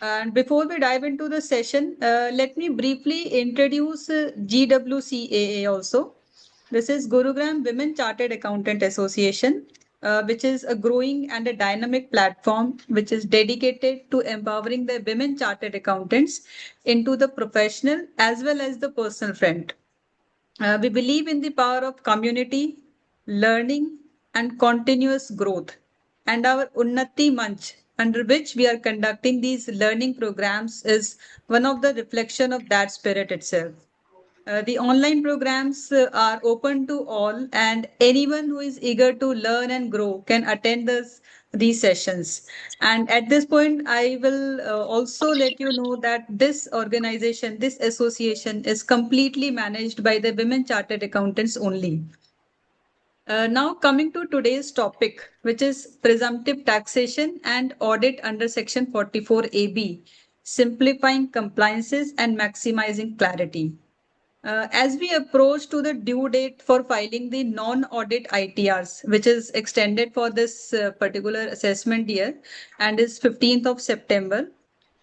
And before we dive into the session, let me briefly introduce GWCAA also. This is Gurugram Women Chartered Accountant Association, which is a growing and a dynamic platform which is dedicated to empowering the women chartered accountants into the professional as well as the personal front. We believe in the power of community, learning, and continuous growth. And our Unnati Manch, under which we are conducting these learning programs, is one of the reflection of that spirit itself. The online programs are open to all, and anyone who is eager to learn and grow can attend these sessions. And at this point, I will also let you know that this organization, this association, is completely managed by the Women Chartered Accountants only. Now, coming to today's topic, which is presumptive taxation and audit under Section 44AB, simplifying compliances and maximizing clarity. As we approach to the due date for filing the non-audit ITRs, which is extended for this particular assessment year and is 15th of September.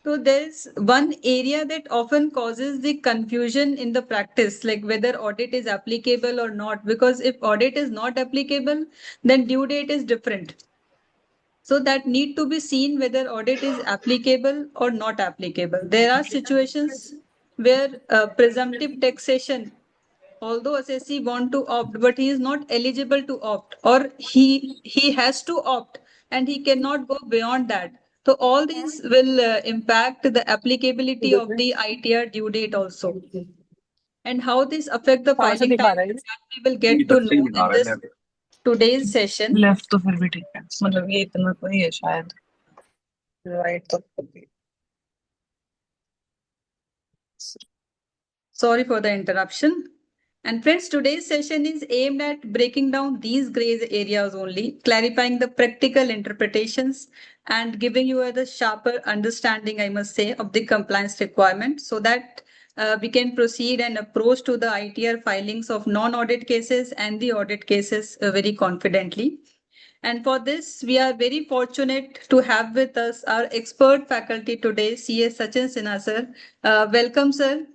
So there's one area that often causes the confusion in the practice, like whether audit is applicable or not, because if audit is not applicable, then due date is different. So that need to be seen whether audit is applicable or not applicable. There are situations where presumptive taxation, although assessee want to opt, but he is not eligible to opt, or he has to opt and he cannot go beyond that. So all these will impact the applicability of the ITR due date also. And how this affect the कहाँ से filing दिखा time, रहा है that we will get to know in this today's session. Left तो फिर भी ठीक है मतलब ये इतना तो ही है शायद राइट तो Sorry for the interruption. And friends, today's session is aimed at breaking down these gray areas only, clarifying the practical interpretations and giving you the sharper understanding, I must say, of the compliance requirement so that we can proceed and approach to the ITR filings of non-audit cases and the audit cases very confidently. And for this, we are very fortunate to have with us our expert faculty today, CS Sachin Sinha sir. Welcome, sir.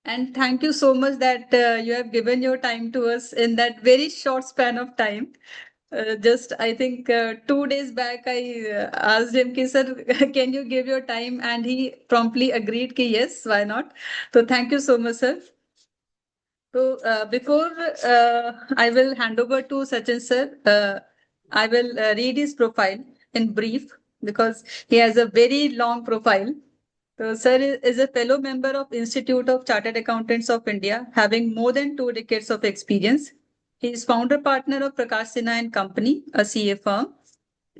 And thank you so much that you have given your time to us in that very short span of time. Just, I think 2 days back, I asked him, ki, sir, can you give your time? And he promptly agreed, ki, yes, why not? So thank you so much, sir. So before I will hand over to Sachin, sir, I will read his profile in brief because he has a very long profile. So, sir is a fellow member of Institute of Chartered Accountants of India, having more than 2 decades of experience. He is founder partner of Prakash Sinha and Company, a CA firm,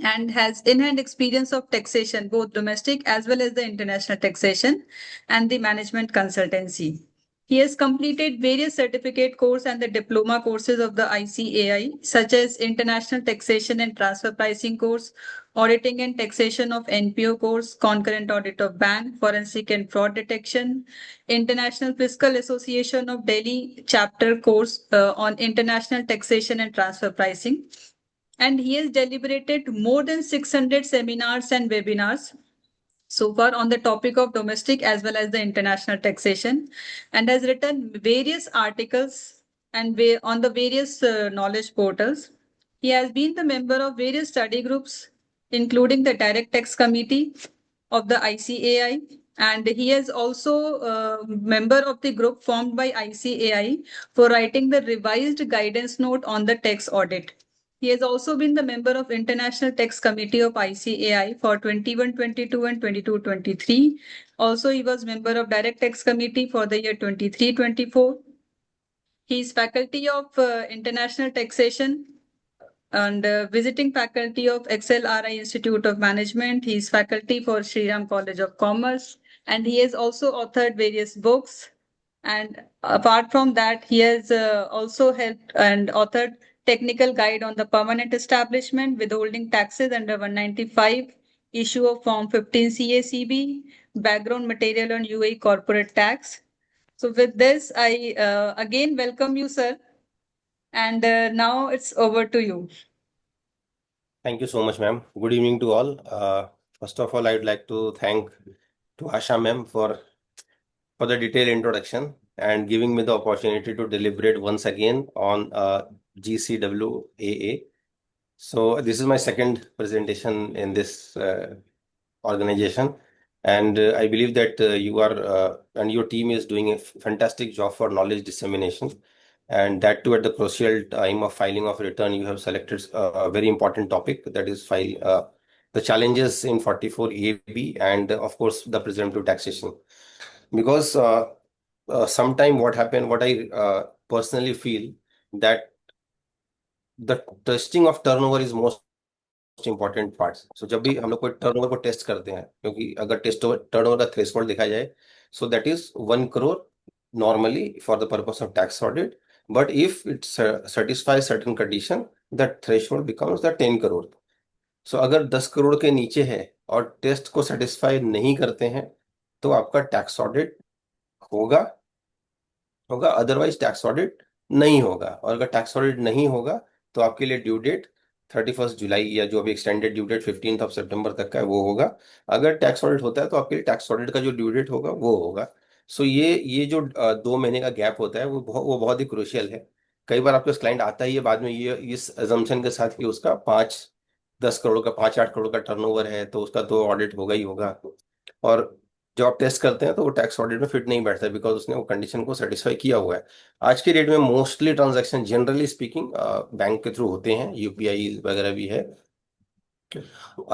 and has in-hand experience of taxation, both domestic as well as the international taxation, and the management consultancy. He has completed various certificate course and the diploma courses of the ICAI, such as International Taxation and Transfer Pricing course, Auditing and Taxation of NPO course, Concurrent Audit of Bank, Forensic and Fraud Detection, International Fiscal Association of Delhi chapter course on International Taxation and Transfer Pricing. And he has deliberated more than 600 seminars and webinars so far on the topic of domestic as well as the international taxation, and has written various articles and on the various knowledge portals. He has been the member of various study groups, including the Direct Tax Committee of the ICAI, and he is also a member of the group formed by ICAI for writing the revised guidance note on the tax audit. He has also been the member of International Tax Committee of ICAI for 21-22 and 22-23. Also, he was member of Direct Tax Committee for the year 23-24. He is faculty of International Taxation and visiting faculty of XLRI Institute of Management. He is faculty for Sriram College of Commerce, and he has also authored various books. And apart from that, he has also helped and authored technical guide on the permanent establishment, withholding taxes under 195, issue of Form 15 CACB, background material on UAE corporate tax. So with this, I again welcome you, sir. And now it's over to you. Thank you so much, ma'am. Good evening to all. First of all, I would like to thank to Asha ma'am for the detailed introduction and giving me the opportunity to deliberate once again on GCWAA. So this is my second presentation in this organization, and I believe that you are and your team is doing a fantastic job for knowledge dissemination, and that too at the crucial time of filing of return. You have selected a very important topic, that is file the challenges in 44AB, and of course the presumptive taxation. Because sometime what I personally feel, that the testing of turnover is most important part. So जब भी हम लोग कोई turnover को test करते हैं, क्योंकि अगर टर्नओवर का थ्रेशोल्ड देखा जाए, so that is 1 crore normally for the purpose of tax audit. But if it satisfies certain condition, that threshold becomes the 10 crore. सो अगर 10 करोड़ के नीचे है और टेस्ट को सेटिस्फाई नहीं करते हैं, तो आपका टैक्स ऑडिट होगा होगा अदरवाइज टैक्स ऑडिट नहीं होगा. और अगर टैक्स ऑडिट नहीं होगा, तो आपके लिए ड्यू डेट 31 जुलाई या जो अभी एक्सटेंडेड ड्यू डेट 15 सितंबर तक का है वो होगा. अगर टैक्स ऑडिट होता है तो आपके लिए टैक्स ऑडिट का जो ड्यू डेट होगा वो होगा. सो ये जो 2 महीने का गैप होता है वो बहुत ही क्रुशियल है. कई बार आपके क्लाइंट आता ही है बाद में ये इस अजम्पशन के साथ कि उसका 5-10 करोड़ का 5-8 करोड़ का टर्नओवर है, तो उसका तो ऑडिट होगा ही होगा. और जब आप टेस्ट करते हैं तो वो टैक्स ऑडिट में फिट नहीं बैठता, बिकॉज उसने वो कंडीशन को सेटिस्फाई किया हुआ है. आज के डेट में mostly transaction generally speaking bank के थ्रू होते हैं, यूपीआई वगैरह भी है.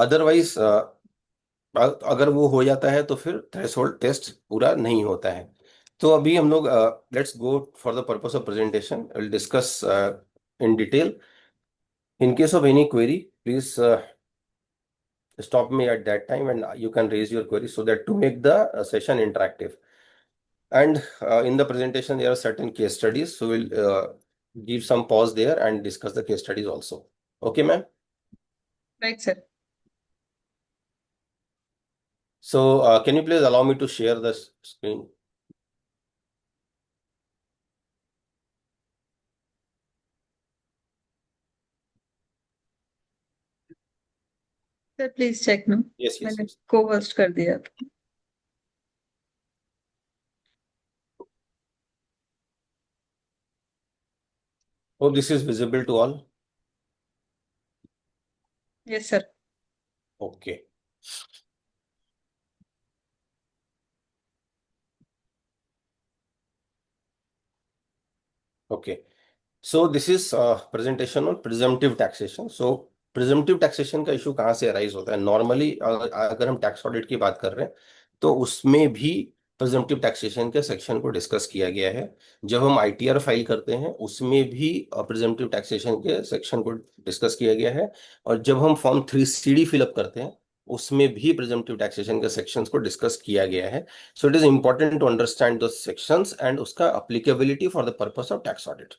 अदरवाइज अगर वो हो जाता है तो फिर थ्रेशोल्ड टेस्ट पूरा नहीं होता है. तो अभी हम लोग let's go for the purpose of presentation, will discuss in detail. In case of any query, please stop me at that time and you can raise your query, so that to make the session interactive. And in the presentation there are certain case studies, so we'll give some pause there and discuss the case studies also. Okay ma'am? Right, sir. So can you please allow me to share the screen? Sir, please check now. Yes. मैंने co-host कर दिया. Hope this is visible to all. Yes, sir. Okay. Okay. So this is presentation on presumptive taxation. So presumptive taxation का issue कहाँ से arise होता है? Normally अगर हम टैक्स ऑडिट की बात कर रहे हैं, तो उसमें भी प्रिजम्पटिव टैक्सेशन के सेक्शन को डिस्कस किया गया है. जब हम आईटीआर फाइल करते हैं, उसमें भी प्रिजम्पटिव टैक्सेशन के सेक्शन को डिस्कस किया गया है. और जब हम फॉर्म 3CD फिलअप करते हैं, उसमें भी प्रिजम्पटिव टैक्सेशन के सेक्शंस को डिस्कस किया गया है. So it is important to understand दो सेक्शंस एंड उसका applicability for the purpose of tax audit.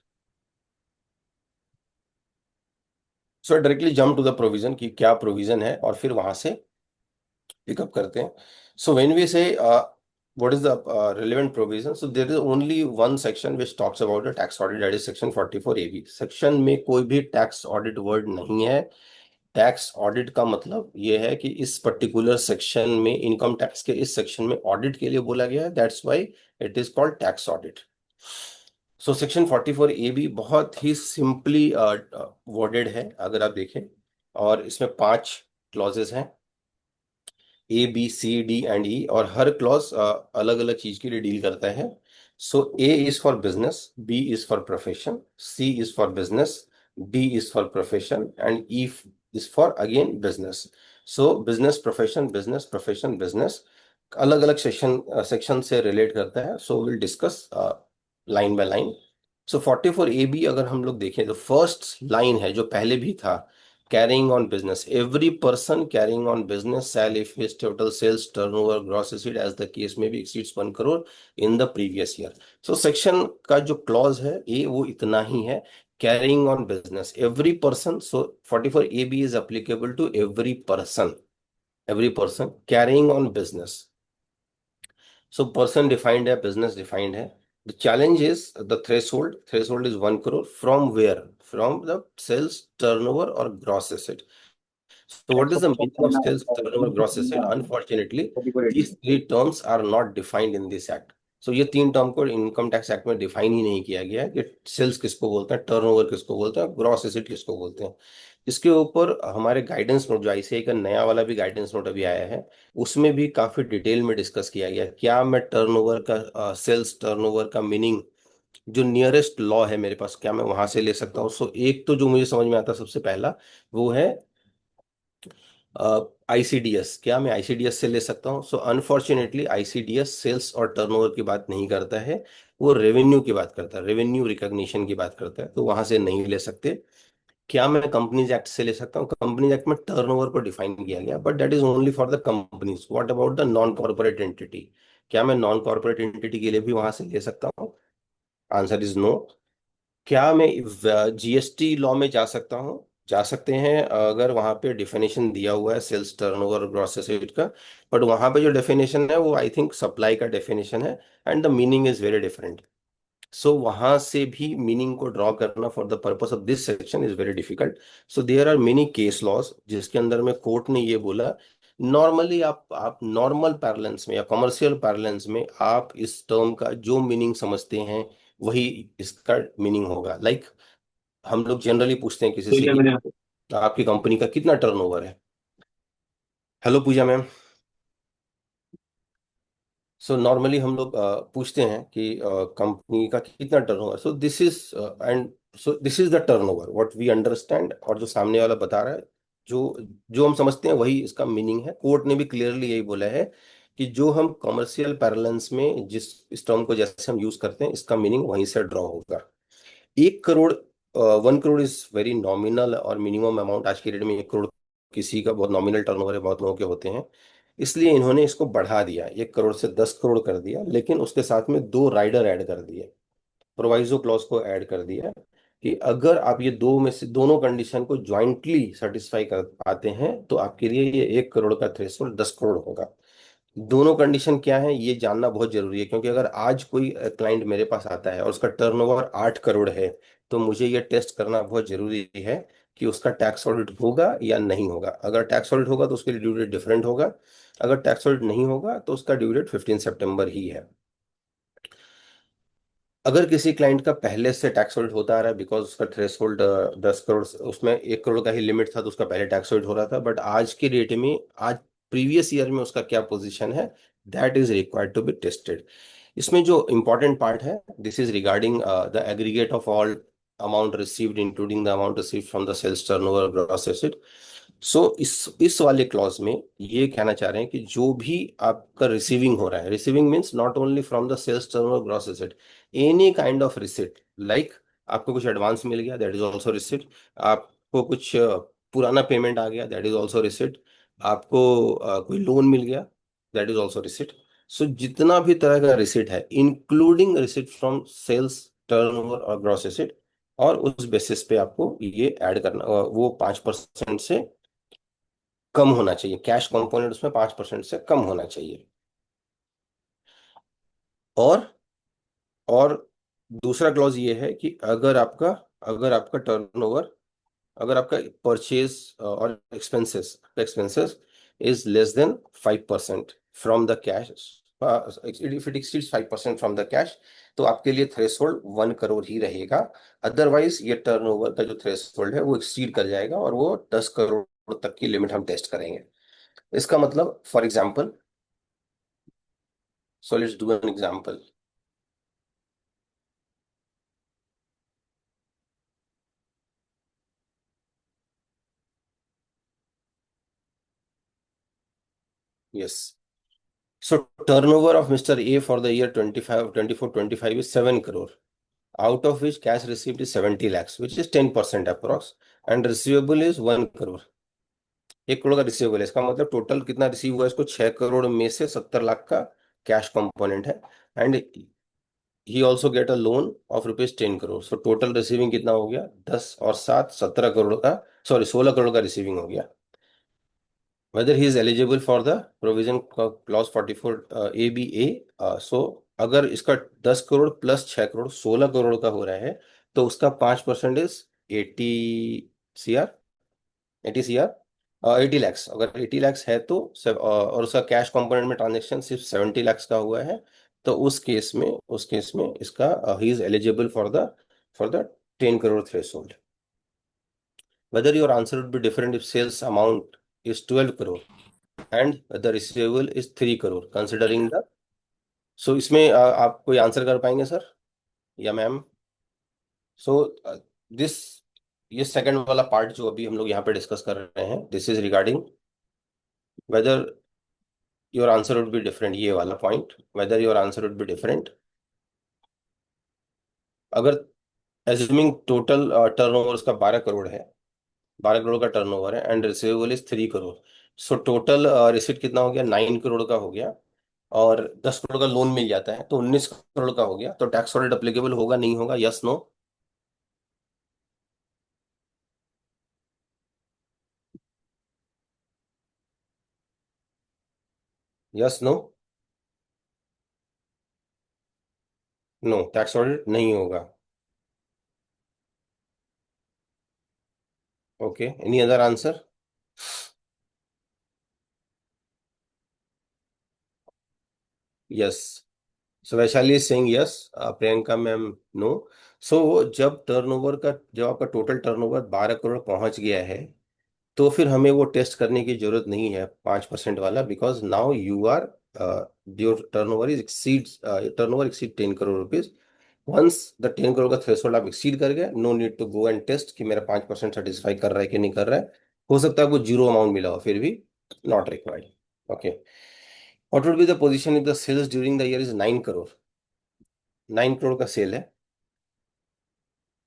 So directly jump to the provision कि क्या प्रोविजन है, और फिर वहां से पिकअप करते हैं. सो व्हेन वी से what is the relevant provision, so there is only one section which talks about the tax audit, that is section 44AB. Section में कोई भी टैक्स ऑडिट वर्ड नहीं है. टैक्स ऑडिट का मतलब ये है कि इस पर्टिकुलर सेक्शन में, इनकम टैक्स के इस सेक्शन में ऑडिट के लिए बोला गया है. That's why it is called tax audit. So section 44AB बहुत ही सिंपली वर्डेड है अगर आप देखें, और इसमें 5 क्लॉजेस हैं, A, B, C, D and E, और हर क्लॉज अलग अलग चीज के लिए डील करता है. सो A is for business, B is for profession, C is for business, D is for profession and E is for again business. So business profession business profession business अलग अलग सेक्शन से रिलेट करता है. So will discuss line by line. So 44AB अगर हम लोग देखें, तो फर्स्ट लाइन है जो पहले भी था, carrying on business. Every person carrying on business shall, if his total sales, turnover, gross receipt, as the case may be, exceeds 1 crore in the previous year. So section का जो clause है ये वो इतना ही है, carrying on business. Every person, so 44AB is applicable to every person carrying on business. So person defined है, business defined है. The challenge is the threshold. Threshold is 1 crore. From where? From the sales, turnover or gross asset. So what is the meaning of sales turnover gross asset? Unfortunately, these three terms are not defined in this act. So ये तीन term को income tax act में define ही नहीं किया गया है कि sales किसको बोलते हैं, टर्नओवर किसको बोलते हैं, ग्रॉस एसेट किसको बोलते हैं। इसके ऊपर हमारे गाइडेंस नोट जो आईसीआई का नया वाला भी गाइडेंस नोट अभी आया है, उसमें भी काफी डिटेल में डिस्कस किया गया है। क्या मैं टर्नओवर का सेल्स टर्नओवर का मीनिंग जो नियरेस्ट लॉ है मेरे पास, क्या मैं वहां से ले सकता हूँ? सो एक तो जो मुझे समझ में आता है सबसे पहला, वो है आईसीडीएस। क्या मैं आईसीडीएस से ले सकता हूँ? सो अनफॉर्चुनेटली आईसीडीएस सेल्स और टर्नओवर की बात नहीं करता है, वो रेवेन्यू की बात करता है, रेवेन्यू रिकॉग्निशन की बात करता है, तो वहां से नहीं ले सकते। क्या मैं कंपनीज एक्ट से ले सकता हूँ? कंपनीज एक्ट में टर्नओवर को डिफाइन किया गया, but that is only for the companies. What about the non corporate entity? क्या मैं नॉन कॉर्पोरेट एंटिटी के लिए भी वहां से ले सकता हूँ? Answer is no. क्या मैं जीएसटी लॉ में जा सकता हूँ? जा सकते हैं, अगर वहां पे डिफिनेशन दिया हुआ है सेल्स टर्नओवर ग्रॉस एसेट का, बट वहां पे जो डेफिनेशन है वो आई थिंक सप्लाई का डेफिनेशन है, and the meaning is very different. So वहां से भी मीनिंग को ड्रॉ करना for the purpose of this section is very difficult. So there are many case laws जिसके अंदर में कोर्ट ने ये बोला, नॉर्मली आप नॉर्मल पैरेलेंस में या कमर्शियल पैरेलेंस में आप इस टर्म का जो मीनिंग समझते हैं वही इसका मीनिंग होगा। लाइक हम लोग जनरली पूछते हैं किसी से कि आपकी कंपनी का कितना टर्नओवर है। Hello Pooja ma'am. So normally हम लोग पूछते हैं कि कंपनी का कितना turnover, so this is and so this is the turnover what we understand, और जो सामने वाला बता रहा है, जो जो हम समझते हैं वही इसका मीनिंग है। कोर्ट ने भी क्लियरली यही बोला है कि जो हम कमर्शियल पैरेलेंस में जिस इस टर्म को जैसे हम यूज करते हैं, इसका मीनिंग वहीं से ड्रॉ होगा। 1 crore, 1 crore is very nominal और मिनिमम अमाउंट आज की डेट में। 1 करोड़ किसी का बहुत नॉमिनल टर्नओवर है, बहुत लोगों के होते हैं, इसलिए इन्होंने इसको बढ़ा दिया, 1 करोड़ से 10 करोड़ कर दिया, लेकिन उसके साथ में 2 राइडर ऐड कर दिए, प्रोवाइजो क्लॉज को ऐड कर दिया कि अगर आप ये दो में से दोनों कंडीशन को ज्वाइंटली सेटिस्फाई कर पाते हैं तो आपके लिए ये 1 करोड़ का थ्रेशोल्ड 10 करोड़ होगा। दोनों कंडीशन क्या है ये जानना बहुत जरूरी है, क्योंकि अगर आज कोई क्लाइंट मेरे पास आता है और उसका टर्नओवर 8 करोड़ है, तो मुझे ये टेस्ट करना बहुत जरूरी है कि उसका टैक्स ऑडिट होगा या नहीं होगा। अगर टैक्स ऑडिट होगा तो उसके लिए ड्यू डेट डिफरेंट होगा, अगर टैक्स ऑडिट नहीं होगा तो उसका ड्यू डेट 15 सितंबर ही है। अगर किसी क्लाइंट का पहले से टैक्स ऑडिट होता आ रहा है, बिकॉज उसका थ्रेशोल्ड 10 करोड़, उसमें 1 करोड़ का ही लिमिट था, तो उसका पहले टैक्स ऑडिट हो रहा था, बट आज की डेट में, आज प्रीवियस ईयर में उसका क्या पोजीशन है, that is required to be tested. इसमें जो इंपॉर्टेंट पार्ट है, this is regarding the aggregate of all amount received including the amount received from the sales turnover gross asset. So इस वाले clause में ये कहना चाह रहे हैं कि जो भी आपका रिसीविंग हो रहा है, receiving means not only from the sales turnover gross asset, any kind of receipt, like आपको कुछ एडवांस मिल गया, दैट इज ऑल्सो रिसिट। आपको कुछ पुराना पेमेंट आ गया, दैट इज ऑल्सो रिसिट। आपको कोई लोन मिल गया, that is also receipt. So जितना भी तरह का रिसिट है, including receipt from sales turnover और ग्रॉस एसेट, और उस बेसिस पे आपको ये ऐड करना, वो 5% से कम होना चाहिए, कैश कंपोनेंट उसमें 5% से कम होना चाहिए। और और दूसरा क्लॉज ये है कि अगर आपका टर्नओवर, अगर आपका परचेज और expenses is less then 5% from the cash, if it exceeds 5% from the cash, तो आपके लिए थ्रेशोल्ड 1 करोड़ ही रहेगा। अदरवाइज ये टर्नओवर का जो थ्रेशोल्ड है वो एक्सीड कर जाएगा और वो 10 करोड़ तक की लिमिट हम टेस्ट करेंगे। इसका मतलब, for example, so let's do an example. Yes. So turnover of Mr. A for the year 25, 24, 25 is 7 crore, out of which cash received is 70 lakhs, which is 10% approx, and receivable is 1 crore. 1 crore का receivable है, इसका मतलब total कितना receive हुआ, इसको 6 करोड़ में से 70 लाख का कैश कंपोनेंट है, and he also get a loan of ₹10 crore. So total receiving कितना हो गया, 10 और 7 17 करोड़ का, सॉरी 16 करोड़ का रिसीविंग हो गया। whether he is eligible for the provision clause 44 ABA। सो अगर इसका 10 करोड़ प्लस 6 करोड़ 16 करोड़ का हो रहा है, तो उसका 5% इज 80 CR, 80 CR। 80 लैक्स, अगर 80 लैक्स है तो और उसका कैश कंपोनेंट में ट्रांजेक्शन सिर्फ 70 लैक्स का हुआ है, तो उस केस में इसका he is eligible for the 10 crore threshold. Whether your answer would be different if sales amount is 12 crore and the receivable is 3 crore considering the. So इसमें आप कोई आंसर कर पाएंगे सर या मैम? सो दिस ये second वाला part जो अभी हम लोग यहाँ पे डिस्कस कर रहे हैं, this is regarding whether your answer would be different. ये वाला point, whether your answer would be different अगर एज्यूमिंग टोटल टर्नओवर उसका 12 करोड़ है, 12 करोड़ का टर्नओवर है and receivable is 3 crore. So total receipt कितना हो गया? 9 करोड़ का हो गया, और 10 करोड़ का लोन मिल जाता है तो 19 करोड़ का हो गया. तो टैक्स ऑडिट अप्लीकेबल होगा नहीं होगा? Yes no? Yes no? No, tax audit नहीं होगा. Okay, any other answer? Yes. So Vaishali is saying yes, Priyanka ma'am no. So जब आपका टोटल टर्नओवर 12 करोड़ पहुंच गया है, तो फिर हमें वो टेस्ट करने की जरूरत नहीं है 5% वाला, because now you are your turnover exceed 10 crore rupees. Once the 10 crore का थ्रेशोल्ड आप एक्सीड कर गए, no need to go and test कि मेरा 5% सेटिस्फाई कर रहा है कि नहीं कर रहा है. हो सकता है आपको जीरो अमाउंट मिला हो, फिर भी not required. Okay. What would be the position if the sales during the year is 9 crore? 9 crore का सेल है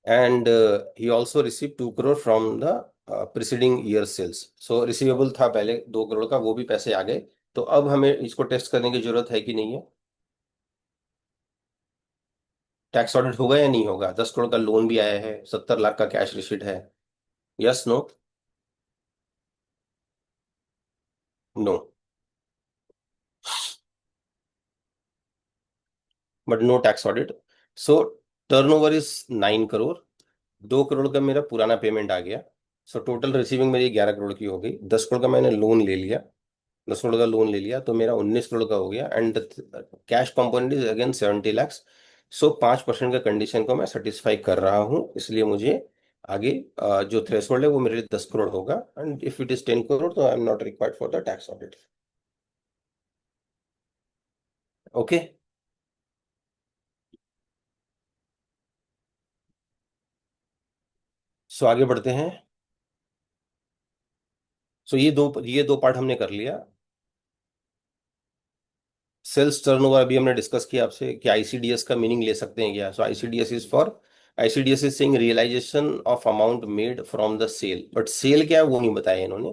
and he also receive 2 crore from the preceding year sales. So receivable था पहले 2 करोड़ का, वो भी पैसे आ गए. तो अब हमें इसको टेस्ट करने की जरूरत है कि नहीं है? टैक्स ऑडिट होगा या नहीं होगा? 10 करोड़ का लोन भी आया है, 70 लाख का कैश रिसीट है. Yes no? No. But no tax audit. So turnover is 9 crore, 2 crore का मेरा पुराना पेमेंट आ गया. सो टोटल रिसीविंग मेरी 11 करोड़ की हो गई. 10 करोड़ का मैंने लोन ले लिया, 10 करोड़ का लोन ले लिया तो मेरा 19 करोड़ का हो गया and cash component is again 70 lakhs. So 5% का कंडीशन को मैं सेटिस्फाई कर रहा हूँ, इसलिए मुझे आगे जो थ्रेशोल्ड है वो मेरे लिए 10 करोड़ होगा. And if it is 10 crore तो I am not required for the tax audit. Okay. So आगे बढ़ते हैं. सो ये दो पार्ट हमने कर लिया. सेल्स टर्नओवर अभी हमने डिस्कस किया आपसे कि आईसीडीएस का मीनिंग ले सकते हैं क्या. So ICDS is saying realisation of amount made from the sale. But sale क्या है वो नहीं बताया इन्होंने.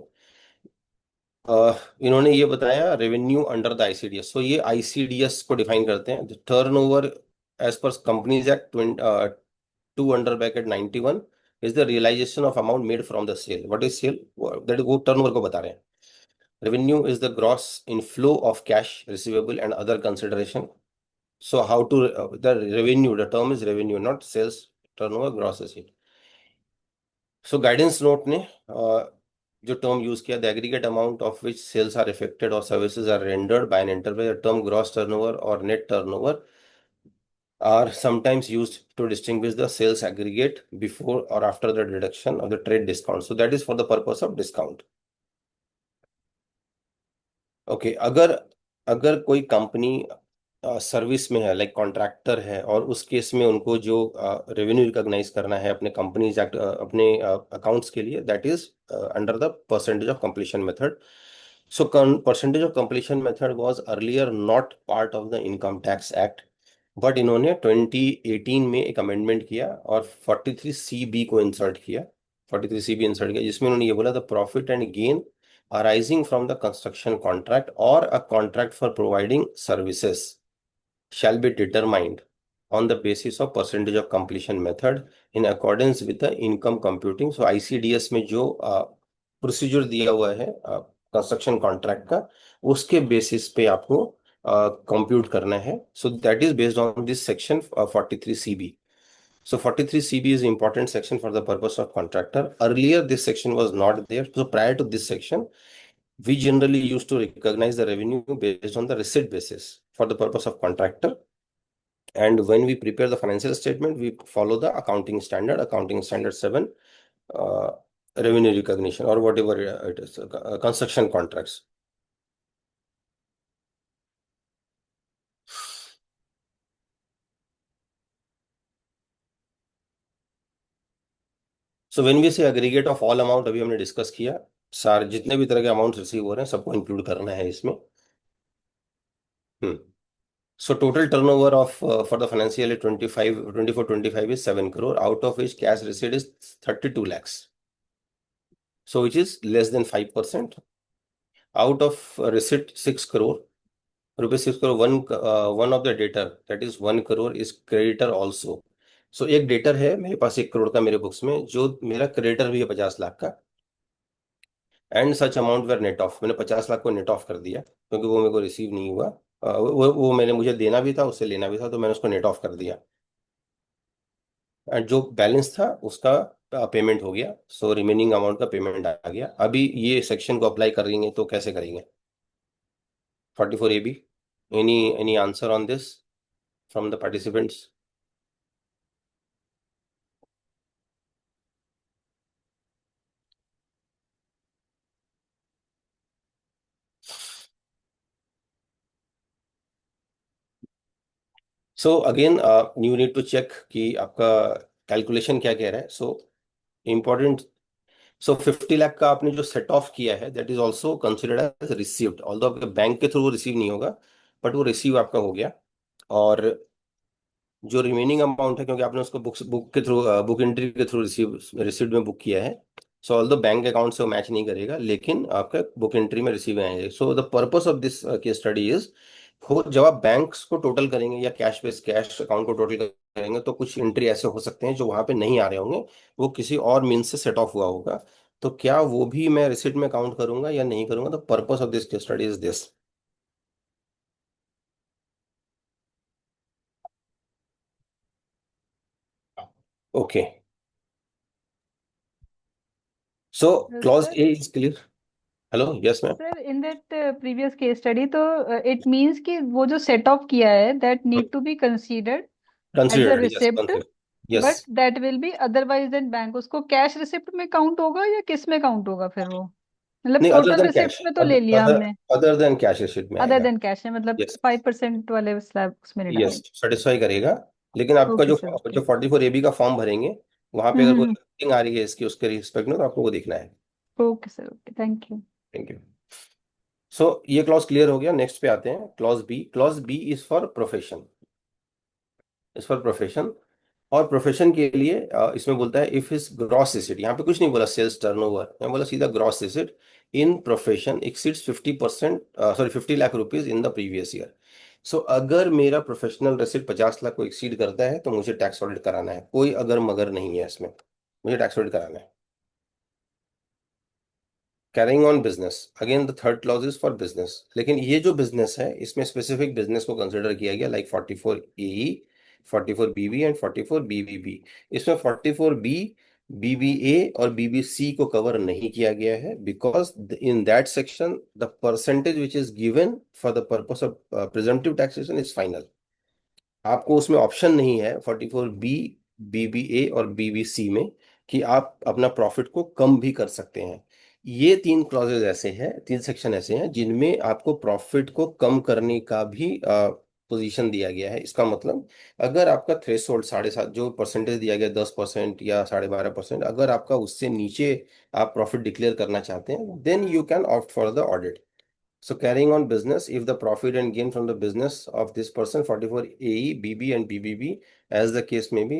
इन्होंने ये बताया revenue under the ICDS. So ये आईसीडीएस को डिफाइन करते हैं. Turnover as per companies act 2 under bracket 91 is the realisation of amount made from the sale. What is sale? That is वो टर्नओवर को बता रहे हैं. Revenue is the gross inflow of cash receivable and other consideration. So how to the revenue, the term is revenue, not sales turnover gross receipt. So guidance note ने जो term use किया, the aggregate amount of which sales are effected or services are rendered by an enterprise, the term gross turnover or net turnover are sometimes used to distinguish the sales aggregate before or after the deduction of the trade discount. So that is for the purpose of discount. Okay. अगर अगर कोई company service में है, like contractor है, और उस case में उनको जो रेवेन्यू रिकॉग्नाइज करना है अपने कंपनीज एक्ट अपने अकाउंट्स के लिए, that is under the percentage of completion method. So percentage of completion method was earlier not part of the income tax act, but इन्होंने 2018 में एक अमेंडमेंट किया और 43CB को इंसर्ट किया. 43CB इंसर्ट किया जिसमें उन्होंने ये बोला the profit and gain arising from the construction contract or a contract for providing services shall be determined on the basis of percentage of completion method in accordance with the income computing. So ICDS में जो procedure दिया हुआ है construction contract का, उसके basis पे आपको compute करना है. So that is based on this section 43CB. So 43CB is an important section for the purpose of contractor. Earlier, this section was not there. So prior to this section, we generally used to recognize the revenue based on the receipt basis for the purpose of contractor. And when we prepare the financial statement, we follow the accounting standard 7, revenue recognition or whatever it is, construction contracts. So when we say aggregate of all amount, अभी हमने discuss किया, सारे जितने भी तरह के amount receive हो रहे हैं सबको इंक्लूड करना है इसमें. So total turnover of for the financial year 24-25 is 7 crore, out of which cash receipt is 32 lakhs. So which is less than 5%. Out of receipt 6 crore, rupees 6 crore, one of the debtor, that is 1 crore, is creditor also. So एक debtor है मेरे पास 1 करोड़ का मेरे books में, जो मेरा creditor भी है 50 लाख का. And such amount were net off, मैंने 50 लाख को नेट ऑफ कर दिया क्योंकि वो मेरे को रिसीव नहीं हुआ. वो मैंने मुझे देना भी था, उससे लेना भी था, तो मैंने उसको नेट ऑफ कर दिया. एंड जो बैलेंस था उसका पेमेंट हो गया. सो रिमेनिंग अमाउंट का पेमेंट आ गया. अभी ये सेक्शन को अप्लाई करेंगे तो कैसे करेंगे? 44AB, any answer on this from the participants? So again you need to check कि आपका कैलकुलेशन क्या कह रहा है. So important. सो 50 लाख का आपने जो सेट ऑफ किया है, that is also considered as received, although आपके बैंक के थ्रू वो रिसीव नहीं होगा, बट वो रिसीव आपका हो गया. और जो रिमेनिंग अमाउंट है, क्योंकि आपने उसको बुक के थ्रू, बुक एंट्री के थ्रू रिसीव्ड में बुक किया है, सो ऑल्दो बैंक अकाउंट से वो मैच नहीं करेगा, लेकिन आपका बुक एंट्री में रिसीव आएंगे. So the purpose of this case study is, हो जब आप बैंक्स को टोटल करेंगे या कैश अकाउंट को टोटल करेंगे, तो कुछ एंट्री ऐसे हो सकते हैं जो वहां पे नहीं आ रहे होंगे, वो किसी और मीन्स से सेट ऑफ हुआ होगा. तो क्या वो भी मैं रिसिप्ट में काउंट करूंगा या नहीं करूंगा? The purpose of this case study is this. Okay. So clause Sir, A is clear. Hello, yes ma'am. sir, in that previous case study, तो it means कि वो जो set off किया है, that need to be considered as a considered, yes, receipt, consider, yes. but that will be otherwise than bank. उसको cash receipt में count होगा या किस में काउंट होगा फिर वो? मतलब नहीं, other total than receipt cash, में तो ले लिया अदर हमने, अदर देन कैश रिसीट में अदर आएगा. देन कैश है, मतलब यस, 5% वाले स्लैब उसमें नहीं यस, डालेंगे. सेटिस्फाई करेगा. लेकिन आपका ओके जो सर, ओके. जो 44AB का फॉर्म भरेंगे, वहां पे अगर कोई हम्म. लिस्टिंग आ रही है इसकी, उसके रिस्पेक्ट में, तो आपको वो देखना है. Okay sir, okay, thank you. Thank you. So ये क्लॉज क्लियर हो गया. नेक्स्ट पे आते हैं, clause B. Clause B is for profession, is for profession. और प्रोफेशन के लिए इसमें बोलता है इफ हिज ग्रॉस एसेट, यहाँ पे कुछ नहीं बोला सेल्स टर्नओवर, यहाँ बोला सीधा gross asset in profession exceeds 50%, sorry 50 lakh rupees in the previous year. So अगर मेरा प्रोफेशनल रेसिट 50 लाख को एक्सीड करता है तो मुझे टैक्स ऑडिट कराना है. कोई अगर मगर नहीं है इसमें, मुझे टैक्स ऑडिट कराना है. Carrying on business, again the third clause is for business. लेकिन ये जो बिजनेस है, इसमें स्पेसिफिक बिजनेस को कंसिडर किया गया, like 44AE, 44BB and 44BBB. इसमें 44B, BBA और BBC को कवर नहीं किया गया है, because in that section the percentage which is given for the purpose of presumptive taxation is final. आपको उसमें ऑप्शन नहीं है 44B, BBA और BBC में कि आप अपना प्रॉफिट को कम भी कर सकते हैं. ये 3 क्लॉजेज ऐसे हैं, 3 सेक्शन ऐसे हैं जिनमें आपको प्रॉफिट को कम करने का भी पोजीशन दिया गया है. इसका मतलब अगर आपका थ्रेशोल्ड 7.5 जो परसेंटेज दिया गया 10% या 12.5%, अगर आपका उससे नीचे आप प्रॉफिट डिक्लेयर करना चाहते हैं, then you can opt for the audit. So carrying on business, if the profit and gain from the business of this person, 44AE, BB and BBB, as the case may be,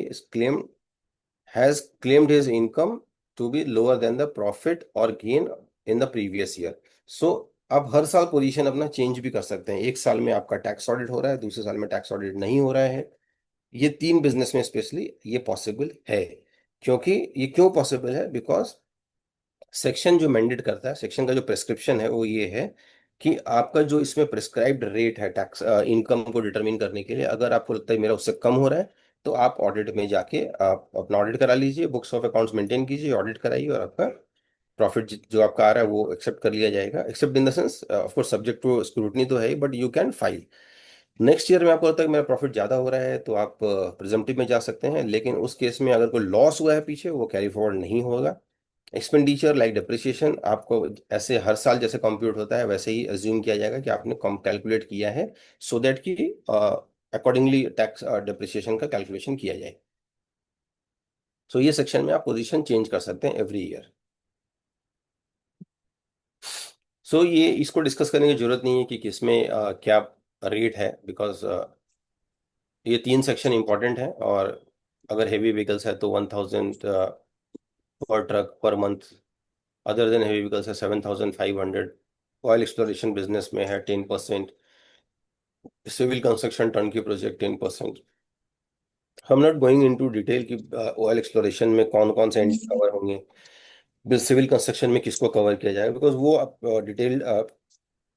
has claimed his income to be lower than the profit or gain in the previous year. So आप हर साल position अपना change भी कर सकते हैं. एक साल में आपका टैक्स ऑडिट हो रहा है, दूसरे साल में टैक्स ऑडिट नहीं हो रहा है. ये 3 बिजनेस में स्पेशली ये पॉसिबल है. क्योंकि ये क्यों पॉसिबल है? बिकॉज सेक्शन जो मैंडेट करता है, सेक्शन का जो प्रेस्क्रिप्शन है वो ये है कि आपका जो इसमें प्रिस्क्राइब्ड रेट है टैक्स इनकम को डिटरमिन करने के लिए, अगर आपको लगता है मेरा उससे कम हो रहा है, तो आप ऑडिट में जाके आप अपना ऑडिट करा लीजिए, बुक्स ऑफ अकाउंट्स मेंटेन कीजिए, ऑडिट कराइए, और आपका प्रॉफिट जो आपका आ रहा है वो एक्सेप्ट कर लिया जाएगा। Accept in the sense of course subject to scrutiny तो है ही, but you can file. Next year में आपको लगता है कि मेरा प्रॉफिट ज़्यादा हो रहा है तो आप प्रिजम्पटिव में जा सकते हैं, लेकिन उस केस में अगर कोई लॉस हुआ है पीछे, वो कैरी फॉरवर्ड नहीं होगा। एक्सपेंडिचर लाइक डिप्रिसिएशन आपको ऐसे हर साल जैसे कंप्यूट होता है वैसे ही अज्यूम किया जाएगा कि आपने कम कैलकुलेट किया है, सो दैट कि अकॉर्डिंगली टैक्स डिप्रिसिएशन का कैलकुलेशन किया जाए। सो ये सेक्शन में आप पोजीशन चेंज कर सकते हैं एवरी ईयर। सो ये इसको डिस्कस करने की जरूरत नहीं है कि किसमें क्या रेट है, बिकॉज ये 3 सेक्शन इंपॉर्टेंट है। और अगर हेवी व्हीकल्स है तो 1000 पर truck per month, other than heavy vehicles है 7500। ऑयल एक्सप्लोरेशन बिजनेस में है 10%, सिविल कंस्ट्रक्शन टर्न की प्रोजेक्ट 10%। हम नॉट गोइंग इनटू डिटेल कि ऑयल एक्सप्लोरेशन में कौन कौन से एंड कवर होंगे, सिविल कंस्ट्रक्शन में किसको कवर किया जाएगा, बिकॉज वो डिटेल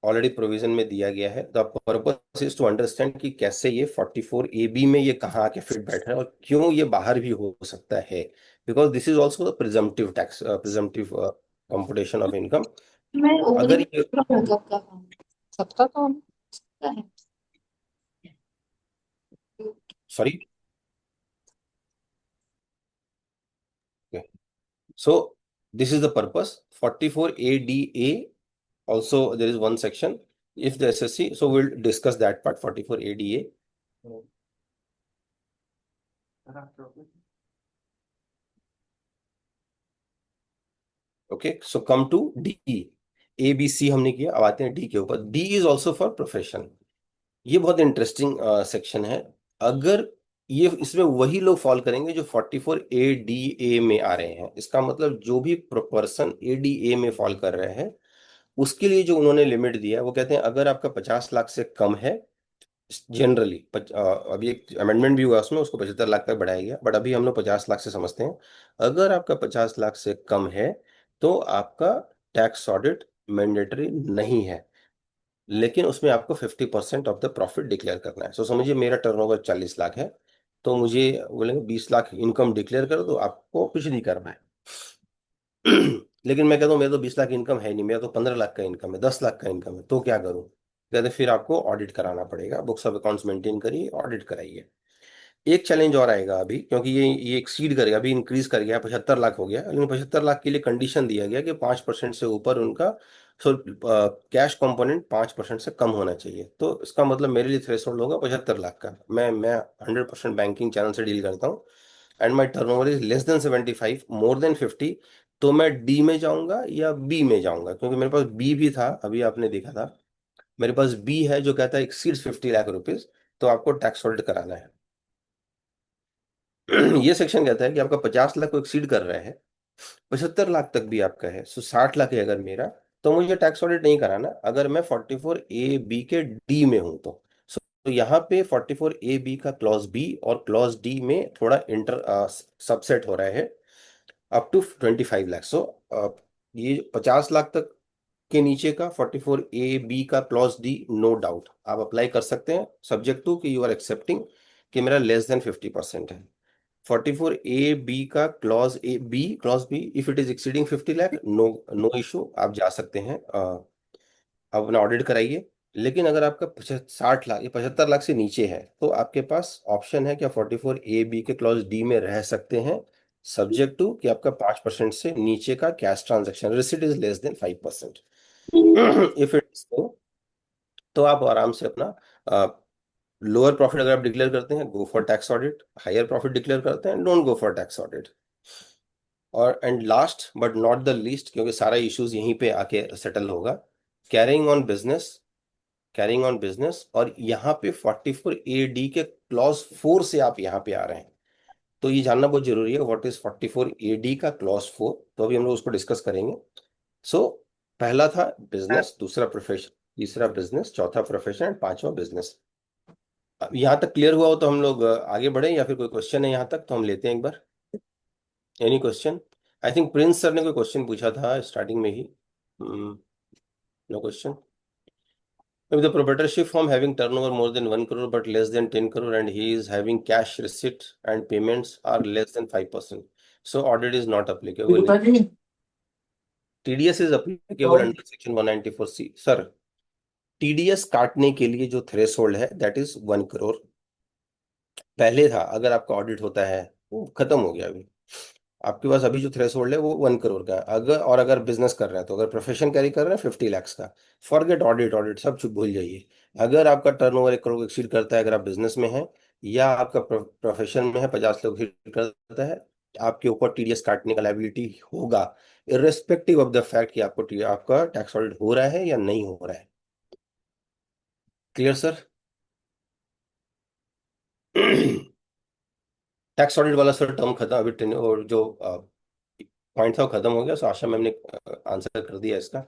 ऑलरेडी प्रोविजन में दिया गया है। The purpose is to understand कि कैसे ये 44AB में ये कहाँ आके फिट बैठ रहा है और क्यों ये बाहर भी हो सकता है, because this is also presumptive tax, presumptive computation of income. मैं अगर ये मतलब का सबका तो होता है। Sorry, so this is the purpose 44ADA. Also there is one section if the SSC, so we'll discuss that part 44ADA. Okay, so come to D। ABC हमने किया, अब आते हैं D के ऊपर। D is also for profession। ये बहुत interesting section है। अगर ये इसमें वही लोग फॉल करेंगे जो 44ADA में आ रहे हैं, इसका मतलब जो भी पर्सन ADA में फॉल कर रहे हैं उसके लिए जो उन्होंने लिमिट दिया है, वो कहते हैं अगर आपका 50 लाख से कम है, जनरली अभी एक अमेंडमेंट भी हुआ उसमें, उसको 75 लाख तक बढ़ाया गया, बट अभी हम लोग 50 लाख से समझते हैं। अगर आपका 50 लाख से कम है तो आपका टैक्स ऑडिट मैंडेटरी नहीं है, लेकिन उसमें आपको 50% ऑफ द प्रॉफिट डिक्लेयर करना है। सो समझिए मेरा टर्नओवर 40 लाख है, तो मुझे बोलेंगे 20 लाख इनकम डिक्लेयर करो, तो आपको कुछ नहीं करना है। लेकिन मैं कहता हूँ मेरा तो 20 लाख इनकम है नहीं, मेरा तो 15 लाख का इनकम है, 10 लाख का इनकम है, तो क्या करूँ? कहते फिर आपको ऑडिट कराना पड़ेगा, बुक्स ऑफ अकाउंट्स मेंटेन करिए, ऑडिट कराइए। एक चैलेंज और आएगा अभी, क्योंकि ये एक्सीड करेगा, अभी इंक्रीज कर गया, 75 लाख हो गया, लेकिन 75 लाख के लिए कंडीशन दिया गया कि 5% से ऊपर उनका कैश कंपोनेंट 5% से कम होना चाहिए। तो इसका मतलब मेरे लिए थ्रेशोल्ड होगा 75 लाख का। मैं 100% बैंकिंग चैनल से डील करता हूँ, and my turnover is less then 75, more than 50, तो मैं डी में जाऊंगा या बी में जाऊंगा? क्योंकि मेरे पास बी भी था, अभी आपने देखा था मेरे पास बी है जो कहता है एक्सीड्स 50 लाख रुपीज, तो आपको टैक्स ऑडिट कराना है। ये सेक्शन कहता है कि आपका 50 लाख को एक्सीड कर रहा है, 75 लाख तक भी आपका है, सो 60 लाख है अगर मेरा, तो मुझे टैक्स ऑडिट नहीं कराना अगर मैं 44A B के डी में हूं तो। तो यहाँ पे 44A B का क्लॉज बी और क्लॉज डी में थोड़ा इंटर सबसेट हो रहा है, अप टू 25 लाख। सो ये 50 लाख तक के नीचे का 44A B का क्लॉज डी, नो डाउट आप अप्लाई कर सकते हैं, सब्जेक्ट टू कि यू आर एक्सेप्टिंग कि मेरा लेस देन 50% है। 44A B का clause B if it is exceeding 50 lakh, no no issue, आप जा सकते हैं, आप अपना ऑडिट कराइए। लेकिन अगर आपका 60 लाख या 75 लाख से नीचे है तो आपके पास ऑप्शन है कि आप 44A B के क्लॉज डी में रह सकते हैं, सब्जेक्ट टू कि आपका 5% से नीचे का cash transaction receipt is less then 5%। If it तो आप आराम से अपना लोअर प्रॉफिट अगर आप डिक्लेयर करते हैं, go for tax audit, higher profit declare करते हैं, don't go for tax audit. और and last but not the least, क्योंकि सारा इश्यूज यहीं पे आके सेटल होगा, carrying on business. Carrying on business, और यहाँ पे 44A D के क्लॉज 4 से आप यहाँ पे आ रहे हैं, तो ये जानना बहुत जरूरी है व्हाट इज 44A D का क्लॉज 4, तो अभी हम लोग उसको डिस्कस करेंगे। सो पहला था बिजनेस, दूसरा प्रोफेशन, तीसरा बिजनेस, चौथा प्रोफेशन, पांचवा बिजनेस। अब यहाँ तक क्लियर हुआ हो तो हम लोग आगे बढ़े, या फिर कोई क्वेश्चन है यहाँ तक तो हम लेते हैं एक बार। Any question? I think Prince sir ने कोई क्वेश्चन पूछा था स्टार्टिंग में ही। No question. If the proprietorship firm having turnover more than 1 crore but less than 10 crore and he is having cash receipt and payments are less than 5%, so audit is not applicable. TDS is applicable under section 194C. Sir, TDS काटने के लिए जो threshold है that is 1 crore. पहले था, अगर आपका audit होता है वो खत्म हो गया। अभी आपके पास अभी जो थ्रेशोल्ड है वो 1 करोड़ का है। अगर बिजनेस कर रहे हैं, तो अगर प्रोफेशन कैरी कर रहे हैं 50 लाख का, फॉरगेट ऑडिट, ऑडिट सब चुप भूल जाइए। अगर आपका टर्नओवर 1 करोड़ एक्सीड करता है, अगर आप बिजनेस में हैं या आपका प्रोफेशन में है, 50 लाख एक्सीड करता है, आपके ऊपर टीडीएस काटने का लायबिलिटी होगा, इर्रेस्पेक्टिव ऑफ द फैक्ट कि आपका टैक्स ऑडिट हो रहा है या नहीं हो रहा है। Clear sir? टैक्स ऑडिट वाला सर टर्म खत्म, अभी और जो पॉइंट था वो खत्म हो गया। सो आशा मैम ने आंसर कर दिया इसका।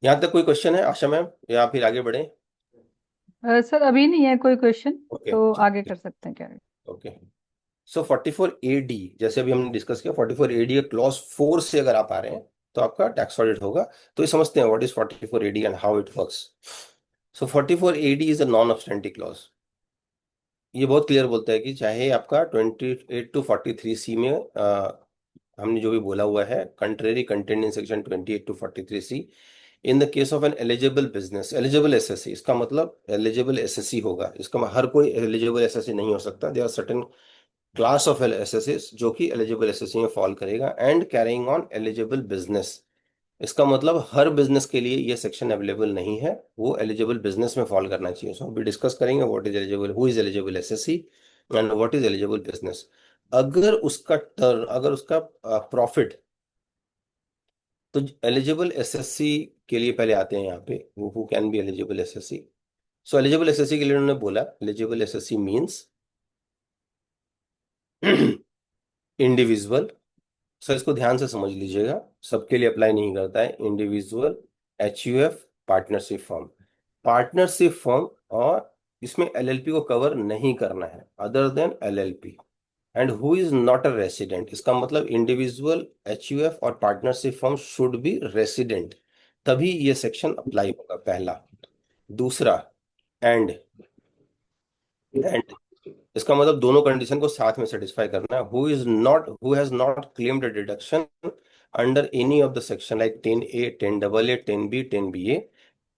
यहाँ तक कोई क्वेश्चन है आशा मैम, या फिर आगे बढ़े? सर अभी नहीं है कोई क्वेश्चन, ओके तो आगे कर सकते हैं क्या? ओके। सो 44AD, जैसे अभी हमने डिस्कस किया, 44AD क्लॉज 4 से अगर आप आ रहे हैं तो आपका टैक्स ऑडिट होगा। तो ये समझते हैं what is 44AD and how it works. So 44AD is a non obstantive clause. ये बहुत क्लियर बोलता है कि चाहे आपका 28 to 43C में हमने जो भी बोला हुआ है, contrary content in section 28 to 43C, in the case of N eligible business, eligible SSC, इसका मतलब एलिजिबल एसएससी होगा। इसका हर कोई एलिजिबल एसएससी नहीं हो सकता। There are certain class of SSC जो कि एलिजिबल एसएससी में फॉल करेगा। And carrying on eligible business, इसका मतलब हर बिजनेस के लिए ये सेक्शन अवेलेबल नहीं है, वो एलिजिबल बिजनेस में फॉल करना चाहिए। सो अभी डिस्कस करेंगे what is eligible, who is eligible SSC and what is eligible business. अगर उसका प्रॉफिट, तो एलिजिबल एसएससी के लिए पहले आते हैं यहाँ पे, who can be eligible SSC. So eligible SSC के लिए उन्होंने बोला एलिजिबल एसएससी मींस इंडिविजुअल। सो इसको ध्यान से समझ लीजिएगा, सबके लिए अप्लाई नहीं करता है। Individual, HUF, partnership firm, partnership firm, और इसमें एलएलपी को कवर नहीं करना है, other than LLP. And who is not a resident, इसका मतलब इंडिविजुअल, एचयूएफ और partnership firm should be resident, तभी ये सेक्शन अप्लाई होगा, पहला। दूसरा, एंड एंड इसका मतलब दोनों कंडीशन को साथ में सेटिस्फाई करना है। Who has not claimed deduction under any of the section like 10A, 10AA, 10B, 10BA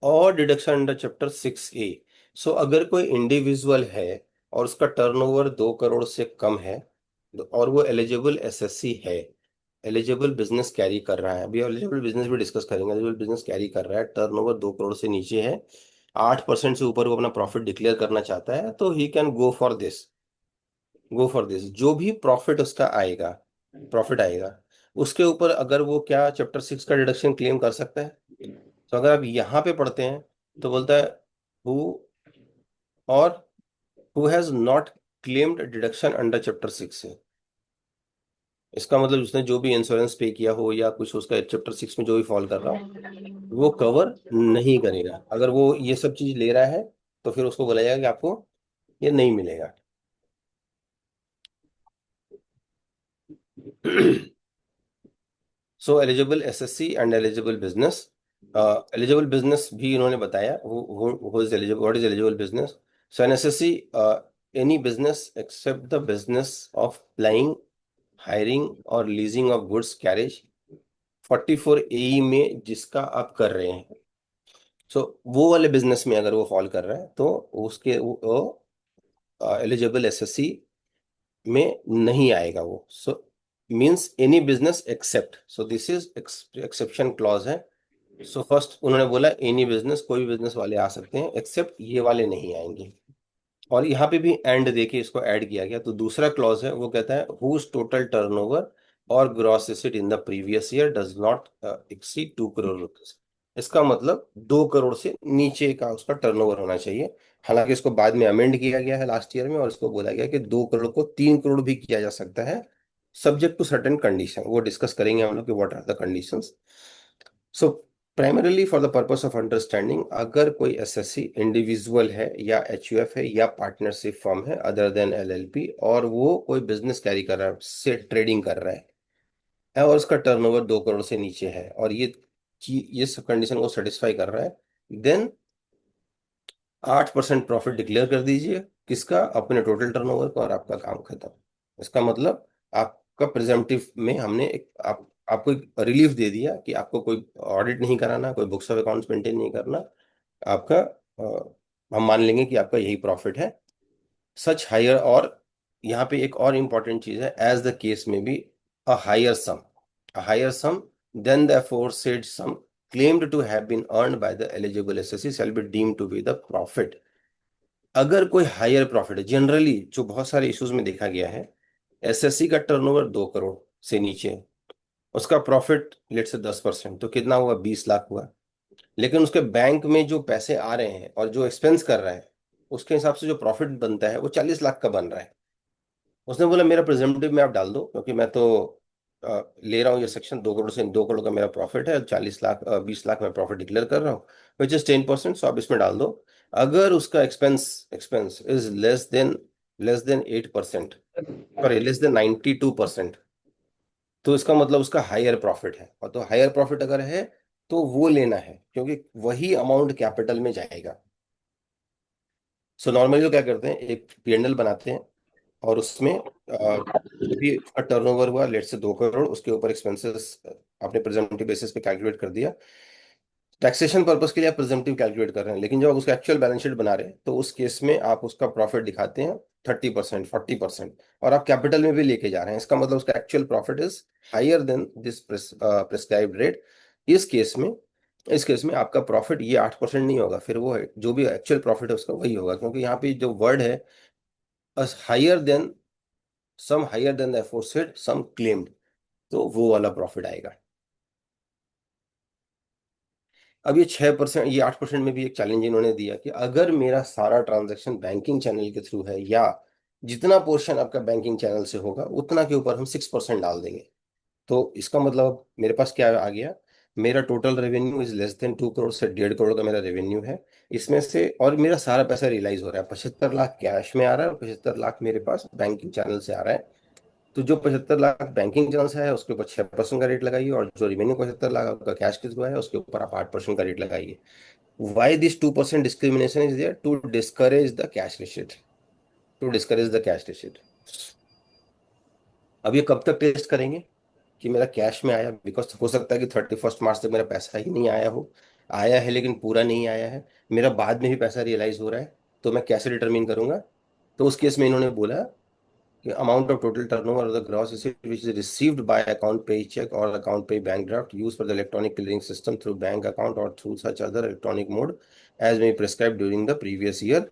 और डिडक्शन अंडर चैप्टर 6A। सो अगर कोई इंडिविजुअल है और उसका टर्नओवर 2 करोड़ से कम है और वो एलिजिबल एसएससी है, एलिजिबल बिजनेस कैरी कर रहा है, अभी एलिजिबल बिजनेस भी डिस्कस करेंगे, एलिजिबल बिजनेस कैरी कर रहा है, टर्नओवर 2 करोड़ से नीचे है, 8% से ऊपर वो अपना प्रॉफिट डिक्लेयर करना चाहता है, तो he can go for this. जो भी प्रॉफिट उसका आएगा, प्रॉफिट आएगा, उसके ऊपर अगर वो क्या चैप्टर 6 का डिडक्शन क्लेम कर सकता है। तो अगर आप यहाँ पे पढ़ते हैं तो बोलता है हु और who has not claimed deduction under chapter 6 से। इसका मतलब उसने जो भी इंश्योरेंस पे किया हो या कुछ उसका चैप्टर 6 में जो भी फॉल कर रहा हो वो कवर नहीं करेगा। अगर वो ये सब चीज ले रहा है तो फिर उसको बोला जाएगा कि आपको ये नहीं मिलेगा। So eligible SSC and eligible business. Eligible business भी इन्होंने बताया, is eligible, what is eligible business. So an SSC, any business except the business of plying, hiring और leasing of goods carriage 44AE में जिसका आप कर रहे हैं। सो वो वाले बिजनेस में अगर वो फॉल कर रहा है तो उसके वो एलिजिबल एसएससी में नहीं आएगा वो। So means any business except, so this is exception clause है। सो फर्स्ट उन्होंने बोला एनी बिजनेस, कोई भी बिजनेस वाले आ सकते हैं, एक्सेप्ट ये वाले नहीं आएंगे। और यहाँ पे भी एंड देके इसको ऐड किया गया। तो दूसरा क्लॉज है वो कहता है हुज टोटल टर्नओवर और gross asset in the previous year does not exceed 2 crore rupees. इसका मतलब 2 करोड़ से नीचे का उसका टर्नओवर होना चाहिए। हालांकि इसको बाद में अमेंड किया गया है लास्ट ईयर में, और इसको बोला गया कि 2 करोड़ को 3 करोड़ भी किया जा सकता है, सब्जेक्ट टू सर्टेन कंडीशन। वो डिस्कस करेंगे हम लोग कि what are the conditions. So primarily for the purpose of understanding, अगर कोई एसएससी इंडिविजुअल है या एचयूएफ है या पार्टनरशिप फर्म है अदर देन एलएलपी, और वो कोई बिजनेस कैरी कर रहा है, से ट्रेडिंग कर रहा है और उसका टर्नओवर 2 करोड़ से नीचे है, और ये सब कंडीशन को सेटिस्फाई कर रहा है, देन 8% प्रॉफिट डिक्लेयर कर दीजिए, किसका? अपने टोटल टर्नओवर का, और आपका काम खत्म। इसका मतलब आपका प्रिजम्पटिव में हमने आपको एक रिलीफ दे दिया कि आपको कोई ऑडिट नहीं कराना, कोई बुक्स ऑफ अकाउंट्स मेंटेन नहीं करना। आपका हम मान लेंगे कि आपका यही प्रॉफिट है, सच हायर। और यहाँ पे एक और इम्पॉर्टेंट चीज है, एज द केस में भी a higher sum than the aforesaid sum claimed to have been earned by the eligible assessee shall be deemed to be the profit। अगर कोई हायर प्रॉफिट है, जनरली जो बहुत सारे इश्यूज में देखा गया है, एसएससी का टर्नओवर 2 करोड़ से नीचे है, उसका प्रॉफिट लेट से 10%, तो कितना हुआ? 20 लाख हुआ। लेकिन उसके बैंक में जो पैसे आ रहे हैं और जो एक्सपेंस कर रहा है, उसके हिसाब से जो प्रॉफिट बनता है वो 40 लाख का बन रहा है। उसने बोला मेरा प्रेजेंटेटिव में आप डाल दो, क्योंकि मैं तो ले रहा हूँ ये सेक्शन, 2 करोड़ से, 2 करोड़ का मेरा प्रॉफिट है, 40 लाख 20 लाख मैं प्रॉफिट डिक्लेयर कर रहा हूँ, विच इज 10%, सो आप इसमें डाल दो। अगर उसका expense is less then 8%, sorry less than 92%, तो इसका मतलब उसका हायर प्रॉफिट है। और तो हायर प्रॉफिट अगर है तो वो लेना है, क्योंकि वही अमाउंट कैपिटल में जाएगा। सो नॉर्मली तो क्या करते हैं, एक पीएनएल बनाते हैं और उसमें जो भी टर्नओवर हुआ लेट से 2 करोड़, उसके ऊपर एक्सपेंसेस आपने प्रेजेंटिव बेसिस पे कैलकुलेट कर दिया। टैक्सेशन पर्पस के लिए आप प्रेजेंटिव कैलकुलेट कर रहे हैं, लेकिन जब आप उसका एक्चुअल बैलेंस शीट बना रहे हैं तो उस केस में आप उसका प्रॉफिट दिखाते हैं 30%, 40%, और आप कैपिटल में भी लेके जा रहे हैं। इसका मतलब उसका actual profit is higher than this prescribed rate. इस केस में आपका प्रॉफिट ये 8% नहीं होगा, फिर वो है जो भी एक्चुअल प्रॉफिट है उसका वही होगा, क्योंकि यहाँ पे जो वर्ड है higher than, sum higher than the aforesaid sum claimed, तो वो वाला प्रॉफिट आएगा। अब ये 6%, ये 8% में भी एक चैलेंज इन्होंने दिया कि अगर मेरा सारा ट्रांजैक्शन बैंकिंग चैनल के थ्रू है, या जितना पोर्शन आपका बैंकिंग चैनल से होगा उतना के ऊपर हम 6% डाल देंगे। तो इसका मतलब मेरे पास क्या आ गया, मेरा total revenue is less then 2 crore, से 1.5 करोड़ का मेरा रेवेन्यू है इसमें से, और मेरा सारा पैसा रियलाइज हो रहा है। 75 लाख कैश में आ रहा है और 75 लाख मेरे पास बैंकिंग चैनल से आ रहा है। तो जो 75 लाख बैंकिंग चैनल से है उसके ऊपर 6% का रेट लगाइए, और जो रिमेनिंग 75 लाख आपका कैश के थ्रू है उसके ऊपर आप 8% का रेट लगाइए। Why this 2% discrimination is there? To discourage the cash receipt, to discourage the cash receipt. अब ये कब तक टेस्ट करेंगे कि मेरा कैश में आया? बिकॉज हो सकता है कि 31 मार्च तक मेरा पैसा ही नहीं आया हो, आया है लेकिन पूरा नहीं आया है, मेरा बाद में भी पैसा रियलाइज हो रहा है, तो मैं कैसे डिटरमिन करूंगा? तो उस केस में इन्होंने बोला कि amount of total turnover of the gross receipt which is received by account pay check or account pay bank draft used for the electronic clearing system through bank account or through such other electronic mode as may be prescribed during the previous year।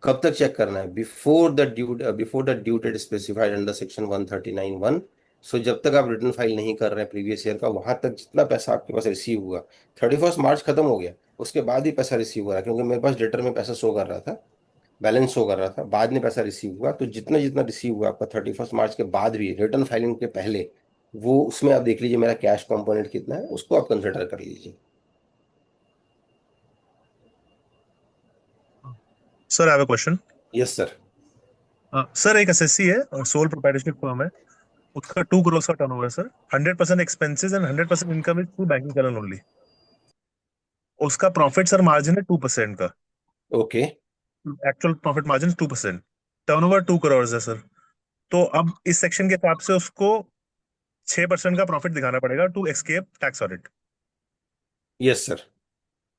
कब तक check करना है? Before the due date specified under section 139(1)। So जब तक आप return file नहीं कर रहे हैं प्रीवियस ईयर का, वहां तक जितना पैसा आपके पास रिसीव हुआ, 31 मार्च खत्म हो गया, उसके बाद ही पैसा रिसीव हो रहा है, क्योंकि मेरे पास डेटर में पैसा शो कर रहा था, बैलेंस शो कर रहा था, बाद में पैसा रिसीव हुआ। तो जितना जितना रिसीव हुआ आपका 31 मार्च के बाद भी, रिटर्न फाइलिंग के पहले, वो उसमें आप देख लीजिए मेरा कैश कंपोनेंट कितना है, उसको आप कंसिडर कर लीजिए। Sir I have a question. Yes sir. Sir एक एसएससी है और सोल प्रोप्राइटरशिप फर्म है, उसका 2 करोड़ का टर्नओवर है sir, 100% expenses and 100% income is through banking channel only. उसका प्रॉफिट सर मार्जिन है 2% का, okay. Actual profit margin 2%, turnover 2 crore है सर। तो अब इस सेक्शन के हिसाब से उसको 6% का प्रॉफिट दिखाना पड़ेगा to escape tax audit. Yes sir.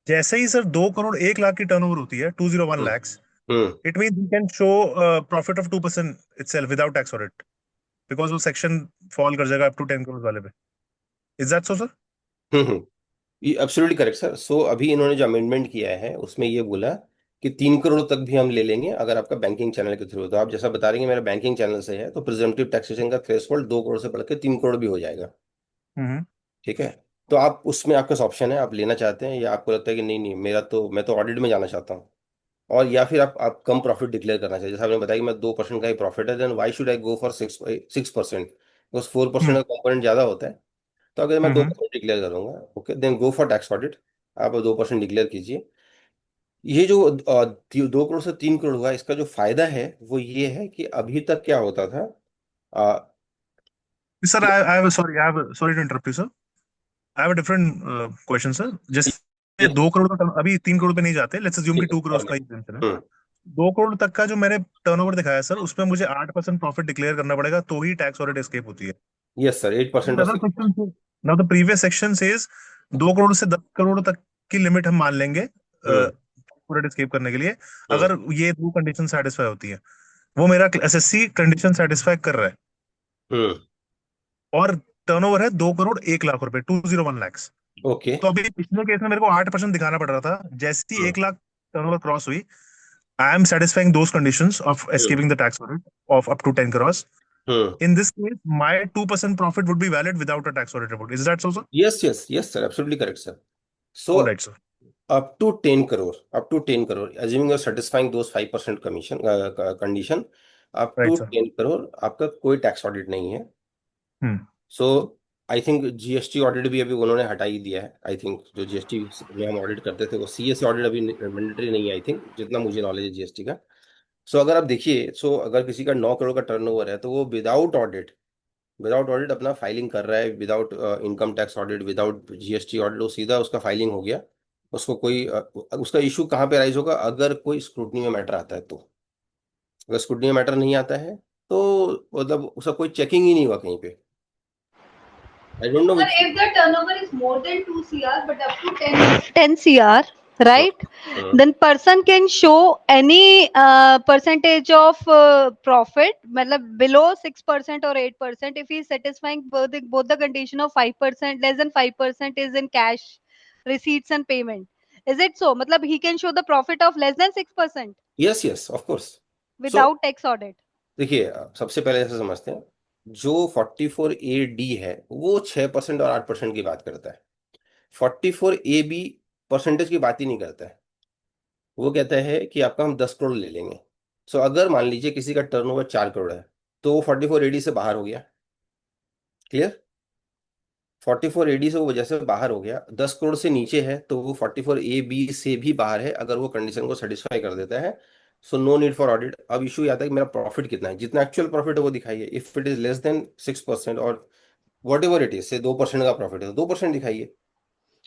जैसे ही सर 2 करोड़ 1 लाख की टर्नओवर होती है, 201 hmm. lakhs, hmm. It mean you can show profit of 2% itself without tax audit, because वो सेक्शन फॉल कर जाएगा अप टू 10 करोड़ वाले पे। Is that so sir? Hmm. ये एब्सोल्युटली करेक्ट सर। सो अभी इन्होंने जो अमेंडमेंट किया है उसमें ये बोला कि 3 करोड़ तक भी हम ले लेंगे अगर आपका बैंकिंग चैनल के थ्रू। तो आप जैसा बता रहे हैं मेरा बैंकिंग चैनल से है, तो प्रिजम्पटिव टैक्सेशन का थ्रेशोल्ड 2 करोड़ से बढ़ के 3 करोड़ भी हो जाएगा। हम्म। ठीक है। तो आप उसमें आपका ऑप्शन है, आप लेना चाहते हैं, या आपको लगता है कि नहीं नहीं मैं तो ऑडिट में जाना चाहता हूँ, और या फिर आप कम प्रॉफिट डिक्लेयर करना चाहिए। जैसे आपने बताया कि मैं 2% का ही प्रॉफिट है, then why should I go for 6%? Because 4% hmm. का कंपोनेंट ज्यादा होता है। तो अगर मैं दो हम्म। परसेंट डिक्लेयर करूंगा, okay, then go for tax audit. आप 2% डिक्लेयर कीजिए। ये जो 2 करोड़ से 3 करोड़ हुआ, इसका जो फायदा है वो ये है कि अभी तक क्या होता था, अ, सर कि I have sorry to interrupt you sir, I have a different question sir, just 2 crore का अभी 3 करोड़ पे नहीं जाते, लेट्स अज्यूम कि 2 करोड़ का एग्जाम्पल है। 2 करोड़ तक का जो मैंने टर्नओवर दिखाया सर, उसमें मुझे 8% प्रॉफिट डिक्लेयर करना पड़ेगा, तो ही टैक्स ऑडिट एस्केप होती है। Yes sir, 8% Another section says- Now the previous section says 2 crore से 10 करोड़ तक की लिमिट हम मान लेंगे ऑडिट एस्केप करने के लिए, अगर ये दो कंडीशन सेटिस्फाई होती है। वो मेरा एसएससी कंडीशन सेटिस्फाई कर रहा है, और टर्नओवर है 2 करोड़ 1 लाख रुपए, 201 lakhs। ओके। तो अभी पिछले केस में मेरे को 8% दिखाना पड़ रहा था, जैसे ही 1 लाख टर्नओवर क्रॉस हुई, I am satisfying those conditions of escaping the tax audit of up to 10 crores. In this case, my 2% profit would be valid without a tax audit report. Is that so, sir? Yes, sir, absolutely correct, sir. So All right, sir. up to 10 crore, assuming you're satisfying those 5% commission condition, up Right, to sir. 10 crore आपका कोई tax audit नहीं है। Hmm. So I think GST audit भी अभी उन्होंने हटा ही दिया है। आई थिंक जो जीएसटी में हम ऑडिट करते थे वो सीएस ऑडिट अभी मैंडेटरी नहीं है, आई थिंक, जितना मुझे नॉलेज है जीएसटी का। सो अगर आप देखिए, सो अगर किसी का 9 करोड़ का टर्नओवर है तो वो विदाउट ऑडिट अपना फाइलिंग कर रहा है, without income tax audit, without GST audit, वो सीधा उसका फाइलिंग हो गया। उसको कोई उसका इशू कहाँ पे राइज होगा? अगर कोई स्क्रूटनी में मैटर आता है तो। अगर स्क्रूटनी में मैटर नहीं आता है तो मतलब उसका कोई चेकिंग ही नहीं हुआ कहीं पे। आई don't no But if the turnover is more than 2 CR but up to 10 CR, right? Then person can show any percentage of profit, matlab below 6% or 8%, if he is satisfying both the condition of 5%, less than 5% is in cash receipts and payment. Is it so? Matlab he can show the profit of less than 6% yes, of course. without tax audit. देखिए, सबसे पहले ऐसे समझते हैं, जो 44A-D है वो 6% और 8% की बात करता है। 44A-B परसेंटेज की बात ही नहीं करता है। वो कहता है कि आपका हम 10 करोड़ ले लेंगे। सो अगर मान लीजिए किसी का टर्नओवर 4 करोड़ है तो वो 44A-D से बाहर हो गया। क्लियर? 44A-D से वो वजह से बाहर हो गया। 10 करोड़ से नीचे है तो वो 44A-B से भी बाहर है, अगर वो कंडीशन को सेटिस्फाई कर देता है। So no need for audit. अब इशू आता है कि मेरा प्रॉफिट कितना है, जितना एक्चुअल प्रॉफिट है वो दिखाइए। If it is less then 6% और वट एवर इट इज, से 2% का प्रॉफिट है तो 2% दिखाइए।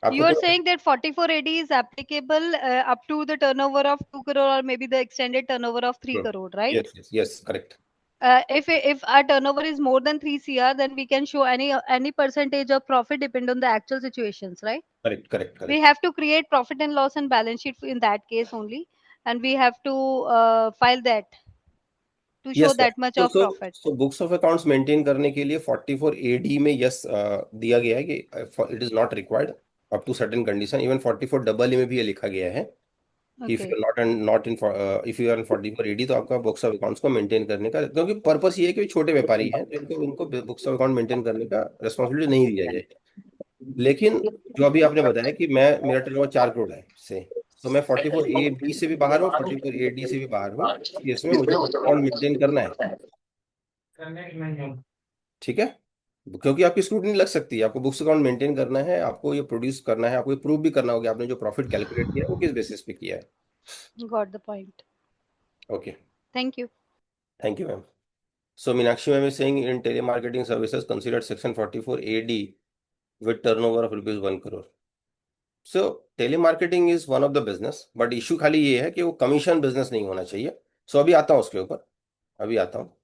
You are saying that 44AD is applicable up to the turnover of 2 crore or maybe the extended turnover of 3 crore, right? Yes, correct. If our turnover is more than 3 CR, then we can show any percentage of profit depend on the actual situations, right? Correct. We have to create profit and loss and balance sheet in that case only, and we have to file that to show Yes, sir. that much of profit. So books of accounts maintain करने के लिए 44AD में yes दिया गया है कि it is not required up to certain condition. Even 44AA में भी ये लिखा गया है कि if Okay. You not in if you are in 44AD तो आपका बुक्स ऑफ अकाउंट्स को मेंटेन करने का, क्योंकि पर्पस ये है कि छोटे व्यापारी हैं तो इनको बुक्स ऑफ अकाउंट मेंटेन करने का रिस्पॉन्सिबिलिटी नहीं दिया जाए। लेकिन जो अभी आपने बताया कि मेरा टर्नओवर 4 करोड़ है से, तो मैं 44A-B से भी बाहर हूँ, 44A-D से भी बाहर हूँ, इसमें मुझे अकाउंट मेंटेन करना है। ठीक है, क्योंकि आपकी स्क्रूटनी लग सकती है, आपको बुक्स अकाउंट मेंटेन करना है, आपको ये प्रोड्यूस करना है, आपको ये प्रूव भी करना होगा आपने जो प्रॉफिट कैलकुलेट किया है वो किस बेसिस पे किया है। Got the point. Okay, Thank you. Thank you ma'am. So Meenakshi ma'am is saying in telemarketing services considered section 44AD with turnover of rupees 1 crore. So telemarketing is one of the business, but issue खाली ये है कि वो commission business नहीं होना चाहिए। सो अभी आता हूँ उसके ऊपर, अभी आता हूँ।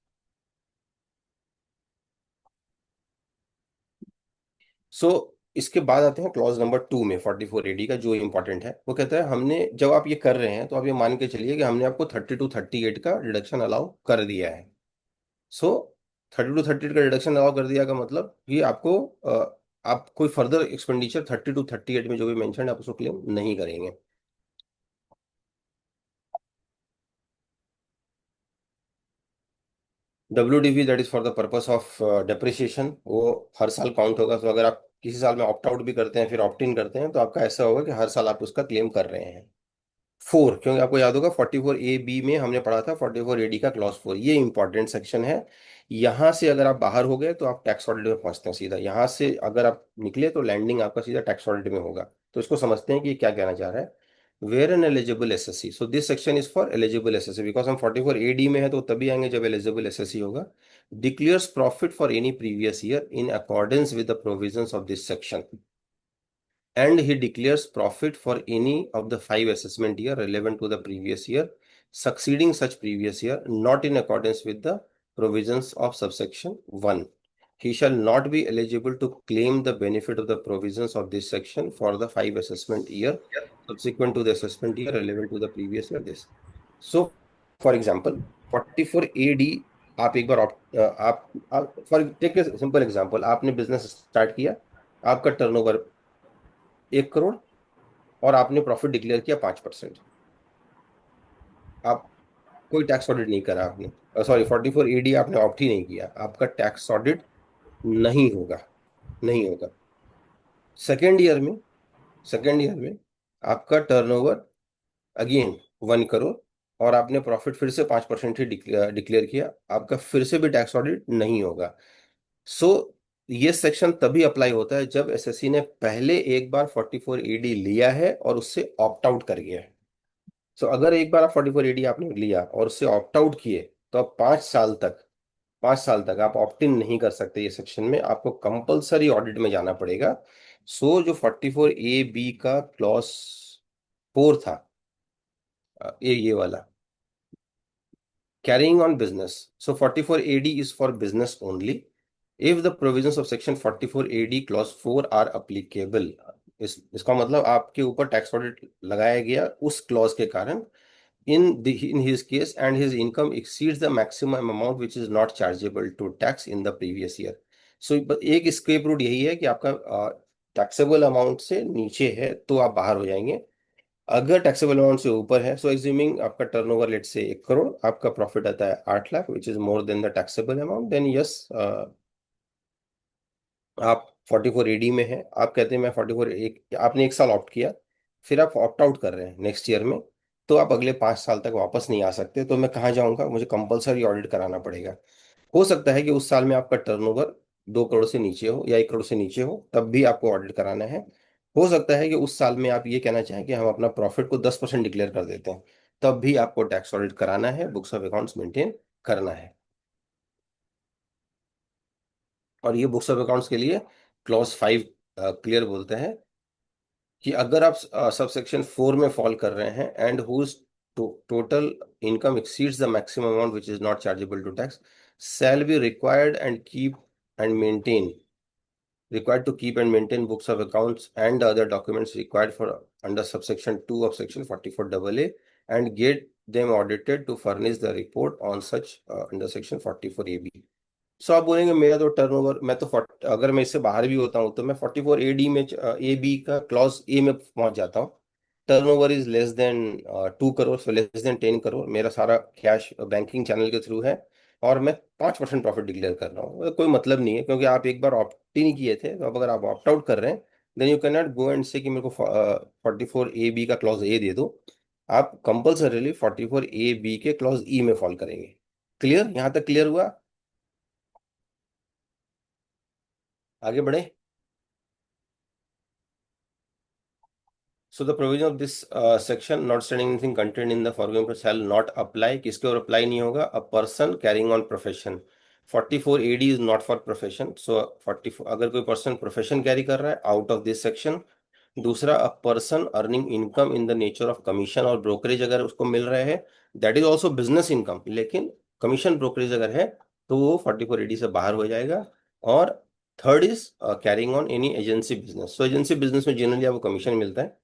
सो इसके बाद आते हैं क्लॉज नंबर 2 में 44AD का, जो इंपॉर्टेंट है। वो कहता है हमने जब आप ये कर रहे हैं तो आप ये मान के चलिए कि हमने आपको 30 to 38 का डिडक्शन अलाउ कर दिया है। सो 30 to 38 का डिडक्शन अलाउ कर दिया का मतलब कि आपको आप कोई फर्दर एक्सपेंडिचर 30 to 38 में जो भी मेंशन है आप उसको क्लेम नहीं करेंगे। WDV that is for the purpose of depreciation, वो हर साल काउंट होगा। तो अगर आप किसी साल में ऑप्ट आउट भी करते हैं फिर ऑप्ट इन करते हैं तो आपका ऐसा होगा कि हर साल आप उसका क्लेम कर रहे हैं। 4, क्योंकि आपको याद होगा 44A-B में हमने पढ़ा था 44AD का क्लॉज 4, ये इंपॉर्टेंट सेक्शन है। यहाँ से अगर आप बाहर हो गए तो आप टैक्स ऑडिट में पहुंचते हैं सीधा। यहाँ से अगर आप निकले तो लैंडिंग आपका सीधा टैक्स ऑडिट में होगा। तो इसको समझते हैं कि ये क्या कहना चाह रहा है। Where an eligible SSC, so this section is for eligible SSC, because हम 44AD में है तो तभी आएंगे जब एलिजिबल एसएससी होगा। Declares profit for any previous year in accordance with the provisions of this section and he declares profit for any of the 5 assessment year relevant to the previous year, succeeding such previous year, not in accordance with the provisions of subsection 1. He shall not be eligible to claim the benefit of the provisions of this section for the 5 assessment year subsequent to the assessment year relevant to the previous year. This. So, for example, 44 AD आप एक बार आप for take a simple example, आपने business start किया, आपका turnover 1 crore और आपने profit declare किया 5%। आप कोई टैक्स ऑडिट नहीं करा आपने, सॉरी 44 AD आपने ऑप्ट ही नहीं किया, आपका टैक्स ऑडिट नहीं होगा, नहीं होगा। सेकेंड ईयर में आपका टर्नओवर अगेन 1 करोड़ और आपने प्रॉफिट फिर से 5% ही डिक्लेयर किया, आपका फिर से भी टैक्स ऑडिट नहीं होगा। सो ये सेक्शन तभी अप्लाई होता है जब एसएससी ने पहले एक बार 44 AD लिया है और उससे ऑप्ट आउट कर गया है। सो अगर एक बार आप 44 AD आपने लिया और उससे ऑप्ट आउट किए तो अब 5 साल तक आप ऑप्ट इन नहीं कर सकते। ये सेक्शन में आपको कंपलसरी ऑडिट में जाना पड़ेगा। सो जो 44 AB का क्लॉज 4 था, ये वाला carrying on business, so 44 AD is for business only if the provisions of section 44 AD clause 4 are applicable। इसका मतलब आपके ऊपर टैक्स ऑडिट लगाया गया उस क्लॉज के कारण in his case and his income exceeds the maximum amount which is not chargeable to tax in the previous year। so एक escape route यही है कि आपका टैक्सेबल अमाउंट से नीचे है तो आप बाहर हो जाएंगे। अगर टैक्सेबल अमाउंट से ऊपर है, सो एज्यूमिंग आपका टर्नओवर लेट से 1 करोड़, आपका प्रॉफिट आता है 8 lakh which is more than the taxable amount, then yes आप 44 AD में है। आप कहते हैं मैं 44 आपने 1 साल ऑप्ट किया, फिर आप ऑप्ट आउट कर रहे हैं नेक्स्ट ईयर में, तो आप अगले 5 साल तक वापस नहीं आ सकते। तो मैं कहाँ जाऊंगा, मुझे कंपलसरी ऑडिट कराना पड़ेगा। हो सकता है कि उस साल में आपका टर्नओवर 2 करोड़ से नीचे हो या 1 करोड़ से नीचे हो, तब भी आपको ऑडिट कराना है। हो सकता है कि उस साल में आप ये कहना चाहें कि हम अपना प्रॉफिट को 10% डिक्लेयर कर देते हैं, तब भी आपको टैक्स ऑडिट कराना है, बुक्स ऑफ अकाउंट्स मेंटेन करना है। और ये बुक्स ऑफ अकाउंट्स के लिए क्लॉज 5 क्लियर बोलते हैं कि अगर आप सबसेक्शन 4 में फॉल कर रहे हैं and whose total income exceeds the maximum amount which is not chargeable to tax shall be required to keep and maintain books of accounts and other documents required for under subsection 2 of section 44AA and get them audited to furnish the report on such under section 44AB। सो आप बोलेंगे मेरा तो turnover, मैं तो अगर मैं इससे बाहर भी होता हूँ तो मैं 44 AD में AB का क्लॉज ए में पहुंच जाता हूँ। Turnover is less then 2 crore, so less than 10 crore, मेरा सारा कैश बैंकिंग चैनल के थ्रू है और मैं 5% प्रॉफिट डिक्लेयर कर रहा हूँ। कोई मतलब नहीं है, क्योंकि आप एक बार ऑप्ट ही नहीं किए थे। तो अब अगर आप ऑप्ट आउट कर रहे हैं then you can not go and say कि मेरे को 44 AB का क्लॉज ए दे दो। आप कंपल्सरीली 44 AB के क्लॉज ई में फॉल करेंगे। क्लियर? यहाँ तक क्लियर हुआ? आगे बढ़े। So the provision of this section, notwithstanding anything contained in the foregoing shall not apply। किसके और अप्लाई नहीं होगा? A person carrying on profession। 44 AD is not for profession। So 44 अगर कोई पर्सन प्रोफेशन कैरी कर रहा है आउट ऑफ दिस सेक्शन। दूसरा, a person earning income in the nature of commission और ब्रोकरेज अगर उसको मिल रहे हैं, that is also business income, लेकिन कमीशन ब्रोकरेज अगर है तो वो 44 AD से बाहर हो जाएगा। और third is carrying on any agency business. So agency business में जनरली आपको कमीशन मिलता है।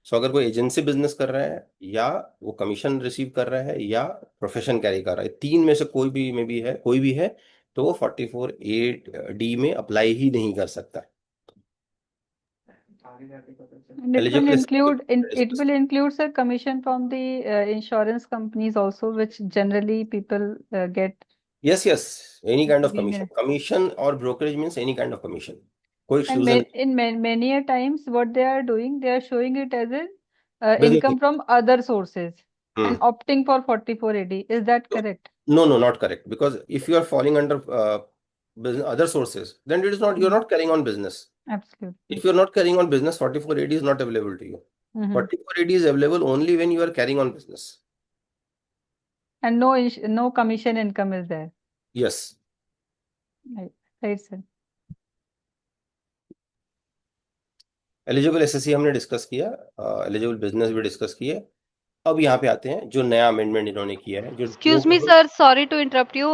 सो अगर कोई एजेंसी बिजनेस कर रहा है या वो कमीशन रिसीव कर रहा है या प्रोफेशन कैरी कर रहा है, 3 में से कोई भी है तो वो 44 AD में अप्लाई ही नहीं कर सकता। And it will include sir commission from the insurance companies also, which generally people get. Yes, any kind of commission or brokerage means any kind of commission। कोई And in many a times what they are doing, they are showing it as a income from other sources and opting for 44 AD. Is that correct? No, not correct, because if you are falling under other sources, then it is not, you're not carrying on business। Absolutely। If you're not carrying on business, 44 AD is not available to you। 44 AD is available only when you are carrying on business। And no commission income is there। Yes। Right, sir। Eligible SSC हमने discuss किया, eligible business भी discuss किए। अब यहाँ पे आते हैं जो नया अमेंडमेंट इन्होंने किया है, जो Excuse me, sir. Sorry to interrupt you.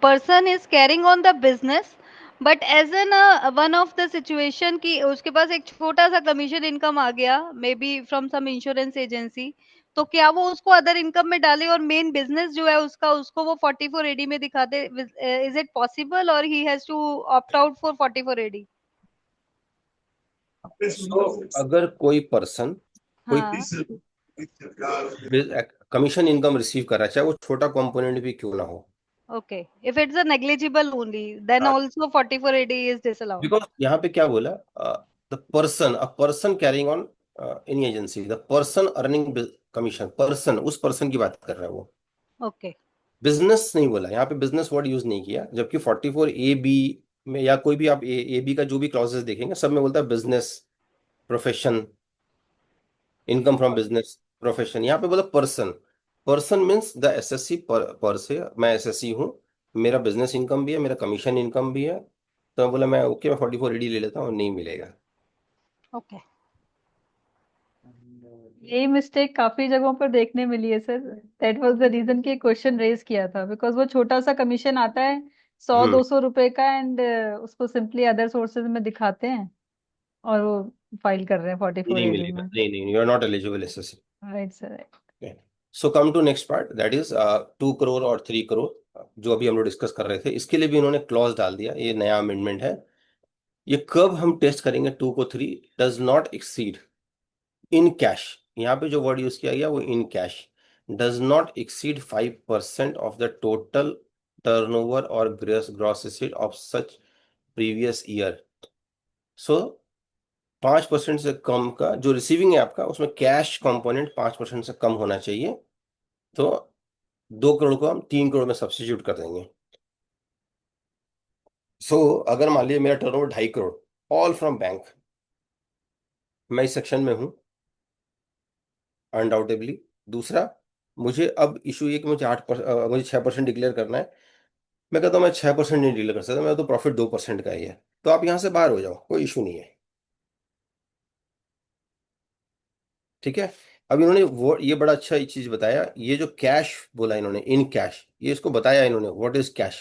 Person is carrying on the business, but as in one of the situation कि उसके पास एक छोटा सा कमीशन इनकम आ गया, may be from some insurance agency, तो क्या वो उसको अदर इनकम में डाले और मेन बिजनेस जो है उसका उसको वो 44AD में दिखा दे? इज इट पॉसिबल और he has to opt out for 44AD? अगर कोई पर्सन कोई हाँ, कमीशन इनकम रिसीव कर रहा है, चाहे वो छोटा कंपोनेंट भी क्यों ना हो, okay. If it's a negligible only, then हाँ, also 44AD is disallowed. Because यहाँ पे क्या बोला, the person, a person carrying on any agency, the person earning commission, person, उस पर्सन की बात कर रहा है वो, Okay. बिजनेस नहीं बोला यहाँ पे, बिजनेस वर्ड यूज नहीं किया। जबकि 44AB में या कोई भी आप ए बी का जो भी क्लॉजेस देखेंगे सब में बोलता है business, profession, income from business, profession. यहाँ पे बोला person, person means the assessee पर से, मैं एसएससी हूँ, मेरा बिजनेस इनकम भी है, मेरा कमीशन इनकम भी है, तो मैं बोला मैं ओके, मैं 44AD ले लेता हूँ, नहीं मिलेगा। Okay. यही मिस्टेक काफी जगहों पर देखने मिली है sir. That was the reason कि क्वेश्चन रेज किया था, बिकॉज वो छोटा सा कमीशन आता है 100-200 रुपए का, एंड उसको सिंपली अदर सोर्सेज में दिखाते हैं और वो फाइल कर रहे हैं नहीं 44AD मिलेगा, में। नहीं नहीं, you are not eligible SSC. Right sir, right. So come to next part, that is 2 crore और 3 करोड़, जो अभी हम लोग डिस्कस कर रहे थे, इसके लिए भी इन्होंने क्लॉज डाल दिया, ये नया अमेंडमेंट है। ये कब हम टेस्ट करेंगे 2 को 3, does not exceed in cash, यहाँ पे जो वर्ड यूज किया गया वो in cash, does not exceed 5% of the total turnover और gross asset of such previous year. So 5% से कम का जो रिसीविंग है आपका, उसमें कैश कंपोनेंट 5% से कम होना चाहिए। तो 2 करोड़ को हम 3 करोड़ में सब्स्टिट्यूट कर देंगे। सो अगर मान लीजिए मेरा turnover 2.5 crore, all from bank, मैं इस सेक्शन में हूं अनडाउटेबली। दूसरा, मुझे अब इशू ये कि मुझे 6% डिक्लेयर करना है। मैं कहता हूँ मैं 6% नहीं डिक्लेयर कर सकता, मैं तो प्रॉफिट 2% का ही है, तो आप यहाँ से बाहर हो जाओ, कोई इशू नहीं है। ठीक है। अब इन्होंने वो ये बड़ा अच्छा ये चीज बताया, ये जो कैश बोला इन्होंने, इन कैश, ये इसको बताया इन्होंने, what is cash.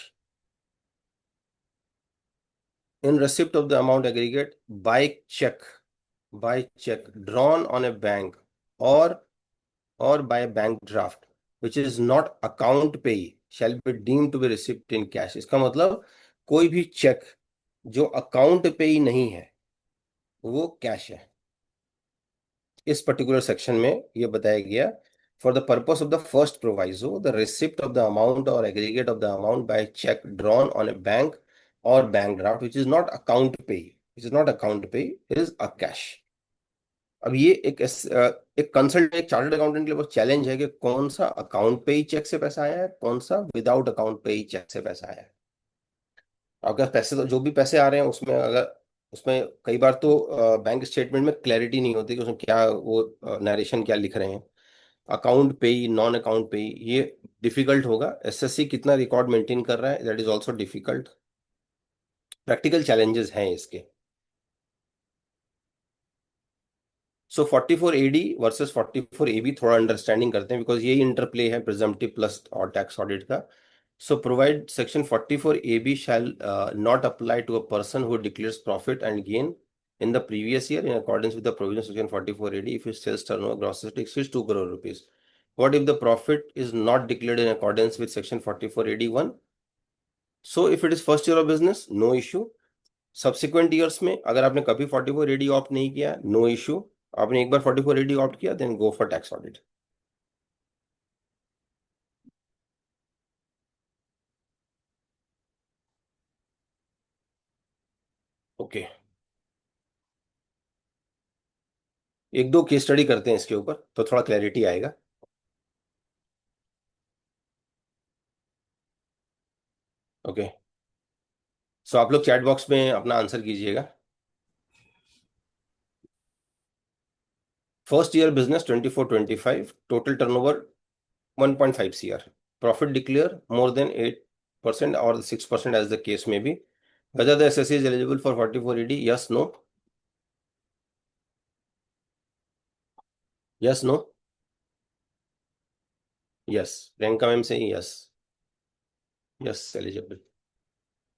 In receipt of the amount aggregate by check, drawn on a bank or by a bank draft which is not account pay shall be deemed to be received in cash। इसका मतलब कोई भी check जो account पे नहीं है वो cash है। इस पर्टिकुलर सेक्शन में ये बताया गया, for the purpose of the first proviso the receipt of the amount और aggregate of the amount by cheque drawn on a bank और bank draft which is not account payee, it is a cash. अब ये एक consultant, एक chartered accountant के लिए बहुत challenge है कि कौन सा अकाउंट पे ही चेक से पैसा आया है, कौन सा विदाउट अकाउंट पे ही चेक से पैसा आया है। आपके पास पैसे, तो जो भी पैसे आ रहे हैं उसमें, अगर उसमें कई बार तो बैंक स्टेटमेंट में क्लैरिटी नहीं होती कि उसमें क्या वो नरेशन क्या लिख रहे हैं, अकाउंट पे ही, नॉन अकाउंट पे ही, ये डिफिकल्ट होगा। एसएससी कितना रिकॉर्ड मेंटेन कर रहा है, that is also difficult. Practical challenges हैं इसके। सो 44AD वर्सेस 44AB थोड़ा अंडरस्टैंडिंग करते हैं, बिकॉज यही इंटरप्ले है प्रिजम्पटिव प्लस और टैक्स ऑडिट का। So provide section 44AB shall not apply to a person who declares profit and gain in the previous year in accordance with the provision of section 44AD if his sales turnover gross asset exceeds 2 crore rupees. What if the profit is not declared in accordance with section 44AD1? So if it is first year of business, no issue. Subsequent years में अगर आपने कभी 44AD opt नहीं किया, no issue. आपने एक बार 44AD opt किया, then go for tax audit. Okay, एक दो केस स्टडी करते हैं इसके ऊपर तो थोड़ा क्लैरिटी आएगा। ओके, सो आप लोग चैट बॉक्स में अपना आंसर कीजिएगा। First year business 24-25, total turnover 1.5 CR, profit declare more than 8% और 6% एज द केस में B. Whether the SSC is eligible for 44AD, yes, no? Yes no? Yes, Priyanka ma'am से yes, yes eligible.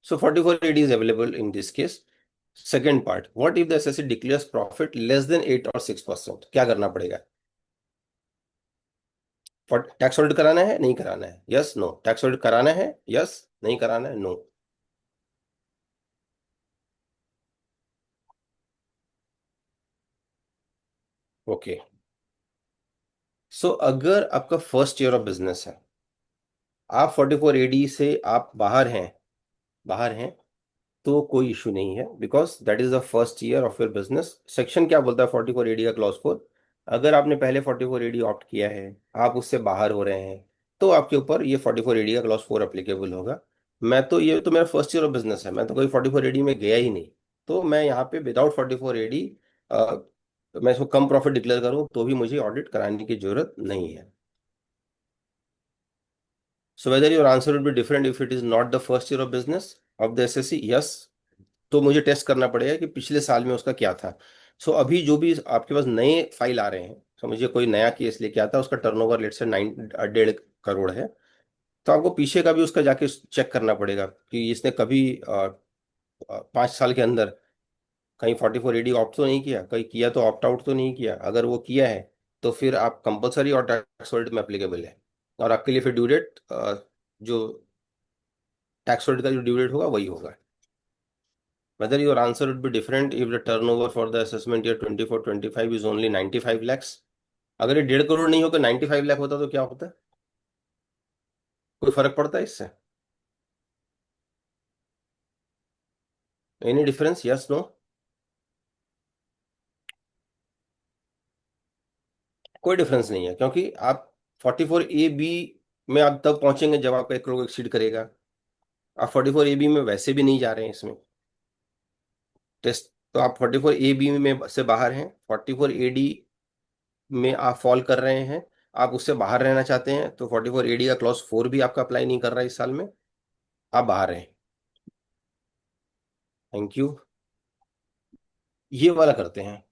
So 44AD is available in this case. Second part, what if the SSC declares profit less than 8 or 6%? क्या करना पड़ेगा? Tax audit कराना है, नहीं कराना है? Yes no? Tax audit कराना है, यस, नहीं कराना है, नो? ओके. सो अगर आपका फर्स्ट ईयर ऑफ बिजनेस है, आप 44AD से आप बाहर हैं, तो कोई इशू नहीं है, because that is the first year of your business. Section क्या बोलता है 44AD का क्लॉज 4? अगर आपने पहले 44AD ऑप्ट किया है, आप उससे बाहर हो रहे हैं, तो आपके ऊपर ये 44AD का क्लॉज 4 अप्लीकेबल होगा. मैं तो, ये तो मेरा फर्स्ट ईयर ऑफ बिजनेस है, मैं तो कोई 44AD में गया ही नहीं, तो मैं यहाँ पे विदाउट 44AD मैं इसको कम प्रॉफिट डिक्लेयर करूँ तो भी मुझे ऑडिट कराने की जरूरत नहीं है. So whether your answer would be different if it is not the first year of business of the SSC? Yes. तो मुझे टेस्ट करना पड़ेगा कि पिछले साल में उसका क्या था. सो अभी जो भी आपके पास नए फाइल आ रहे हैं, समझिए कोई नया केस लेके आता है, उसका टर्नओवर लेट से 9.5 करोड़ है, तो आपको पीछे का भी उसका जाके चेक करना पड़ेगा कि इसने कभी 5 साल के अंदर कहीं 44AD ऑप्ट तो नहीं किया, कहीं किया तो ऑप्ट आउट तो नहीं किया. अगर वो किया है तो फिर आप कंपलसरी और टैक्स ऑडिट में अप्लीकेबल है, और आपके लिए फिर ड्यू डेट जो टैक्स ऑडिट का जो ड्यू डेट होगा वही होगा. Whether your answer would be different if the turnover for the assessment year 24-25 is only 95 lakhs? अगर ये 1.5 करोड़ नहीं होकर 95 लाख होता तो क्या होता है? कोई फर्क पड़ता है इससे? Any difference? Yes no? कोई डिफरेंस नहीं है, क्योंकि आप 44AB में आप तब पहुंचेंगे जब आपका 1 करोड़ को एक्सीड करेगा. आप 44AB में वैसे भी नहीं जा रहे हैं इसमें टेस्ट, तो आप 44AB में से बाहर हैं, 44AD में आप फॉल कर रहे हैं, आप उससे बाहर रहना चाहते हैं, तो 44AD का क्लॉज 4 भी आपका अप्लाई नहीं कर रहा है इस साल में, आप बाहर हैं. Thank you. ये वाला करते हैं.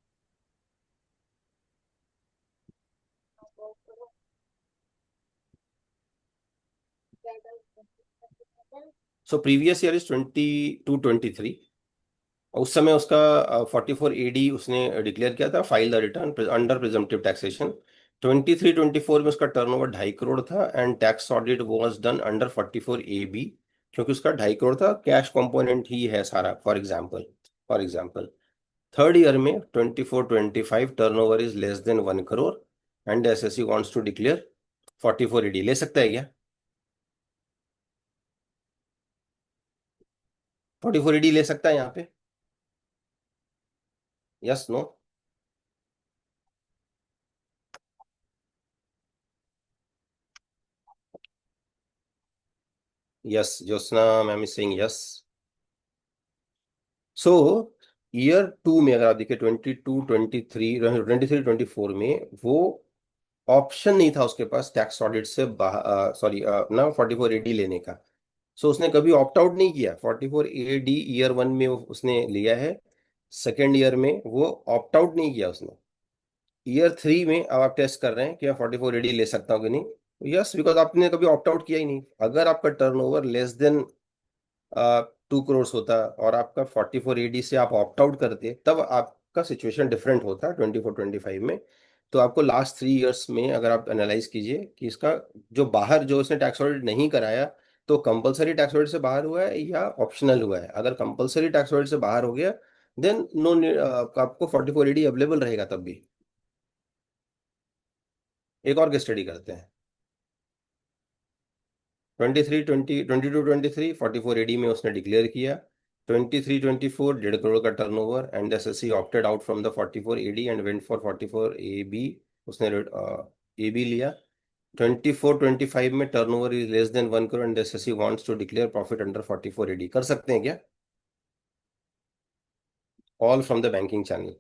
सो प्रीवियस ईयर इज 22-23, उस समय उसका 44AD उसने डिक्लेयर किया था, file the return under presumptive taxation. 23-24 में उसका टर्नओवर 2.5 करोड़ था, and tax audit was done under 44AB, क्योंकि उसका 2.5 करोड़ था, कैश कंपोनेंट ही है सारा. फॉर एग्जाम्पल थर्ड ईयर में 24-25 turnover is less than 1 crore, and SSC wants to declare 44AD. ले सकता है क्या? 44AD ले सकता है यहाँ पे? Yes no? Yes, Jyotsna ma'am is saying yes. So year 2 में अगर आप देखिए 22-23 में वो ऑप्शन नहीं था उसके पास टैक्स ऑडिट से सॉरी ना 44AD लेने का. सो उसने कभी ऑप्ट आउट नहीं किया. 44AD ईयर 1 में उसने लिया है, सेकेंड ईयर में वो ऑप्ट आउट नहीं किया उसने. ईयर 3 में अब आप टेस्ट कर रहे हैं कि मैं 44AD ले सकता हूँ कि नहीं. यस, बिकॉज आपने कभी ऑप्ट आउट किया ही नहीं. अगर आपका टर्नओवर लेस देन 2 करोड़ होता और आपका 44AD से आप ऑप्ट आउट करते, तब आपका सिचुएशन डिफरेंट होता 24-25 में. तो आपको लास्ट 3 इयर्स में अगर आप एनालाइज कीजिए कि इसका जो बाहर जो इसने टैक्स ऑडिट नहीं कराया, तो कंपलसरी टैक्स ऑडिट से बाहर हुआ है या ऑप्शनल हुआ है. अगर कंपलसरी टैक्स ऑडिट से बाहर हो गया, देन नो, आपको 44AD अवेलेबल रहेगा तब भी. एक और केस स्टडी करते हैं. 22-23 44AD में उसने डिक्लेयर किया. 23-24 1.5 करोड़ का turnover, and SSC opted out from the 44AD and went for 44AB. उसने AB लिया. 24-25 में turnover is less than 1 crore, and SSC wants to declare profit under 44AD. कर सकते हैं क्या? All from the banking channel.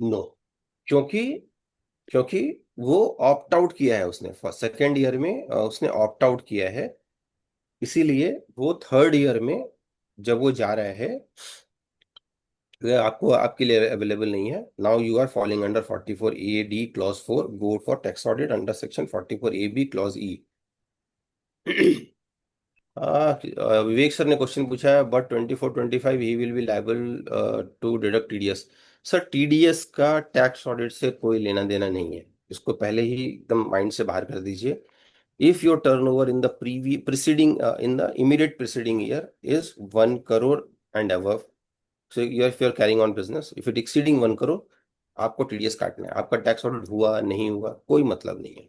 No, क्योंकि क्योंकि वो ऑप्ट आउट किया है उसने. सेकेंड ईयर में उसने ऑप्ट आउट किया है. इसीलिए वो थर्ड ईयर में जब वो जा रहे हैं, अगर आपको आपके लिए अवेलेबल नहीं है, now you are falling under 44A(d) clause 4, go for tax audit under section 44AB clause E. Vivek sir ने क्वेश्चन पूछा है, but 24-25 he will be liable to deduct TDS. Sir TDS का टैक्स ऑडिट से कोई लेना देना नहीं है, इसको पहले ही एकदम माइंड से बाहर कर दीजिए. If your turnover in the in the immediate preceding year is 1 crore and above, so if you are carrying on business, if it exceeding 1 crore, आपको टीडीएस काटना है. आपका टैक्स ऑडिट हुआ नहीं हुआ कोई मतलब नहीं है.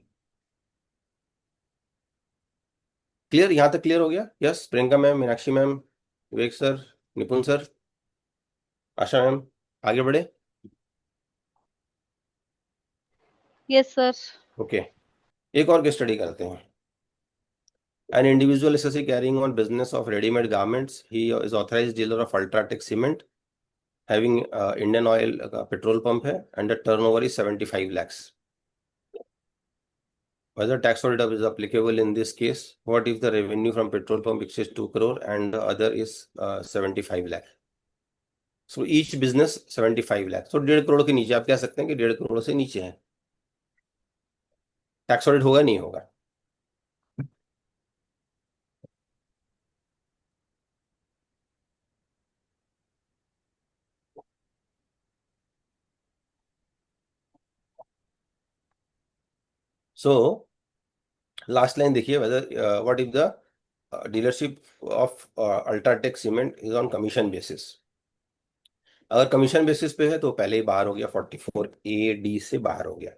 क्लियर? यहाँ तक क्लियर हो गया? Yes, Priyanka ma'am, Meenakshi ma'am, Vivek sir, Nipun sir, Asha ma'am, आगे बढ़े. Yes, sir. ओके, एक और केस स्टडी करते हैं. An individual associate carrying on business of ready-made garments, he is authorized dealer of Ultratech cement, having Indian Oil petrol pump है, and the turnover is 75 lakhs. Whether tax audit is applicable in this case? What if the revenue from petrol pump exceeds 2 crore and the other is 75 lakh? So each business 75 lakh. So 1.5 crore के नीचे आप कह सकते हैं कि 1.5 करोड़ से नीचे है, टैक्स ऑडिट होगा नहीं होगा? So लास्ट लाइन देखिए, whether what if the dealership of UltraTech cement is on commission basis. अगर कमीशन बेसिस पे है तो पहले ही बाहर हो गया, 44A(d) से बाहर हो गया.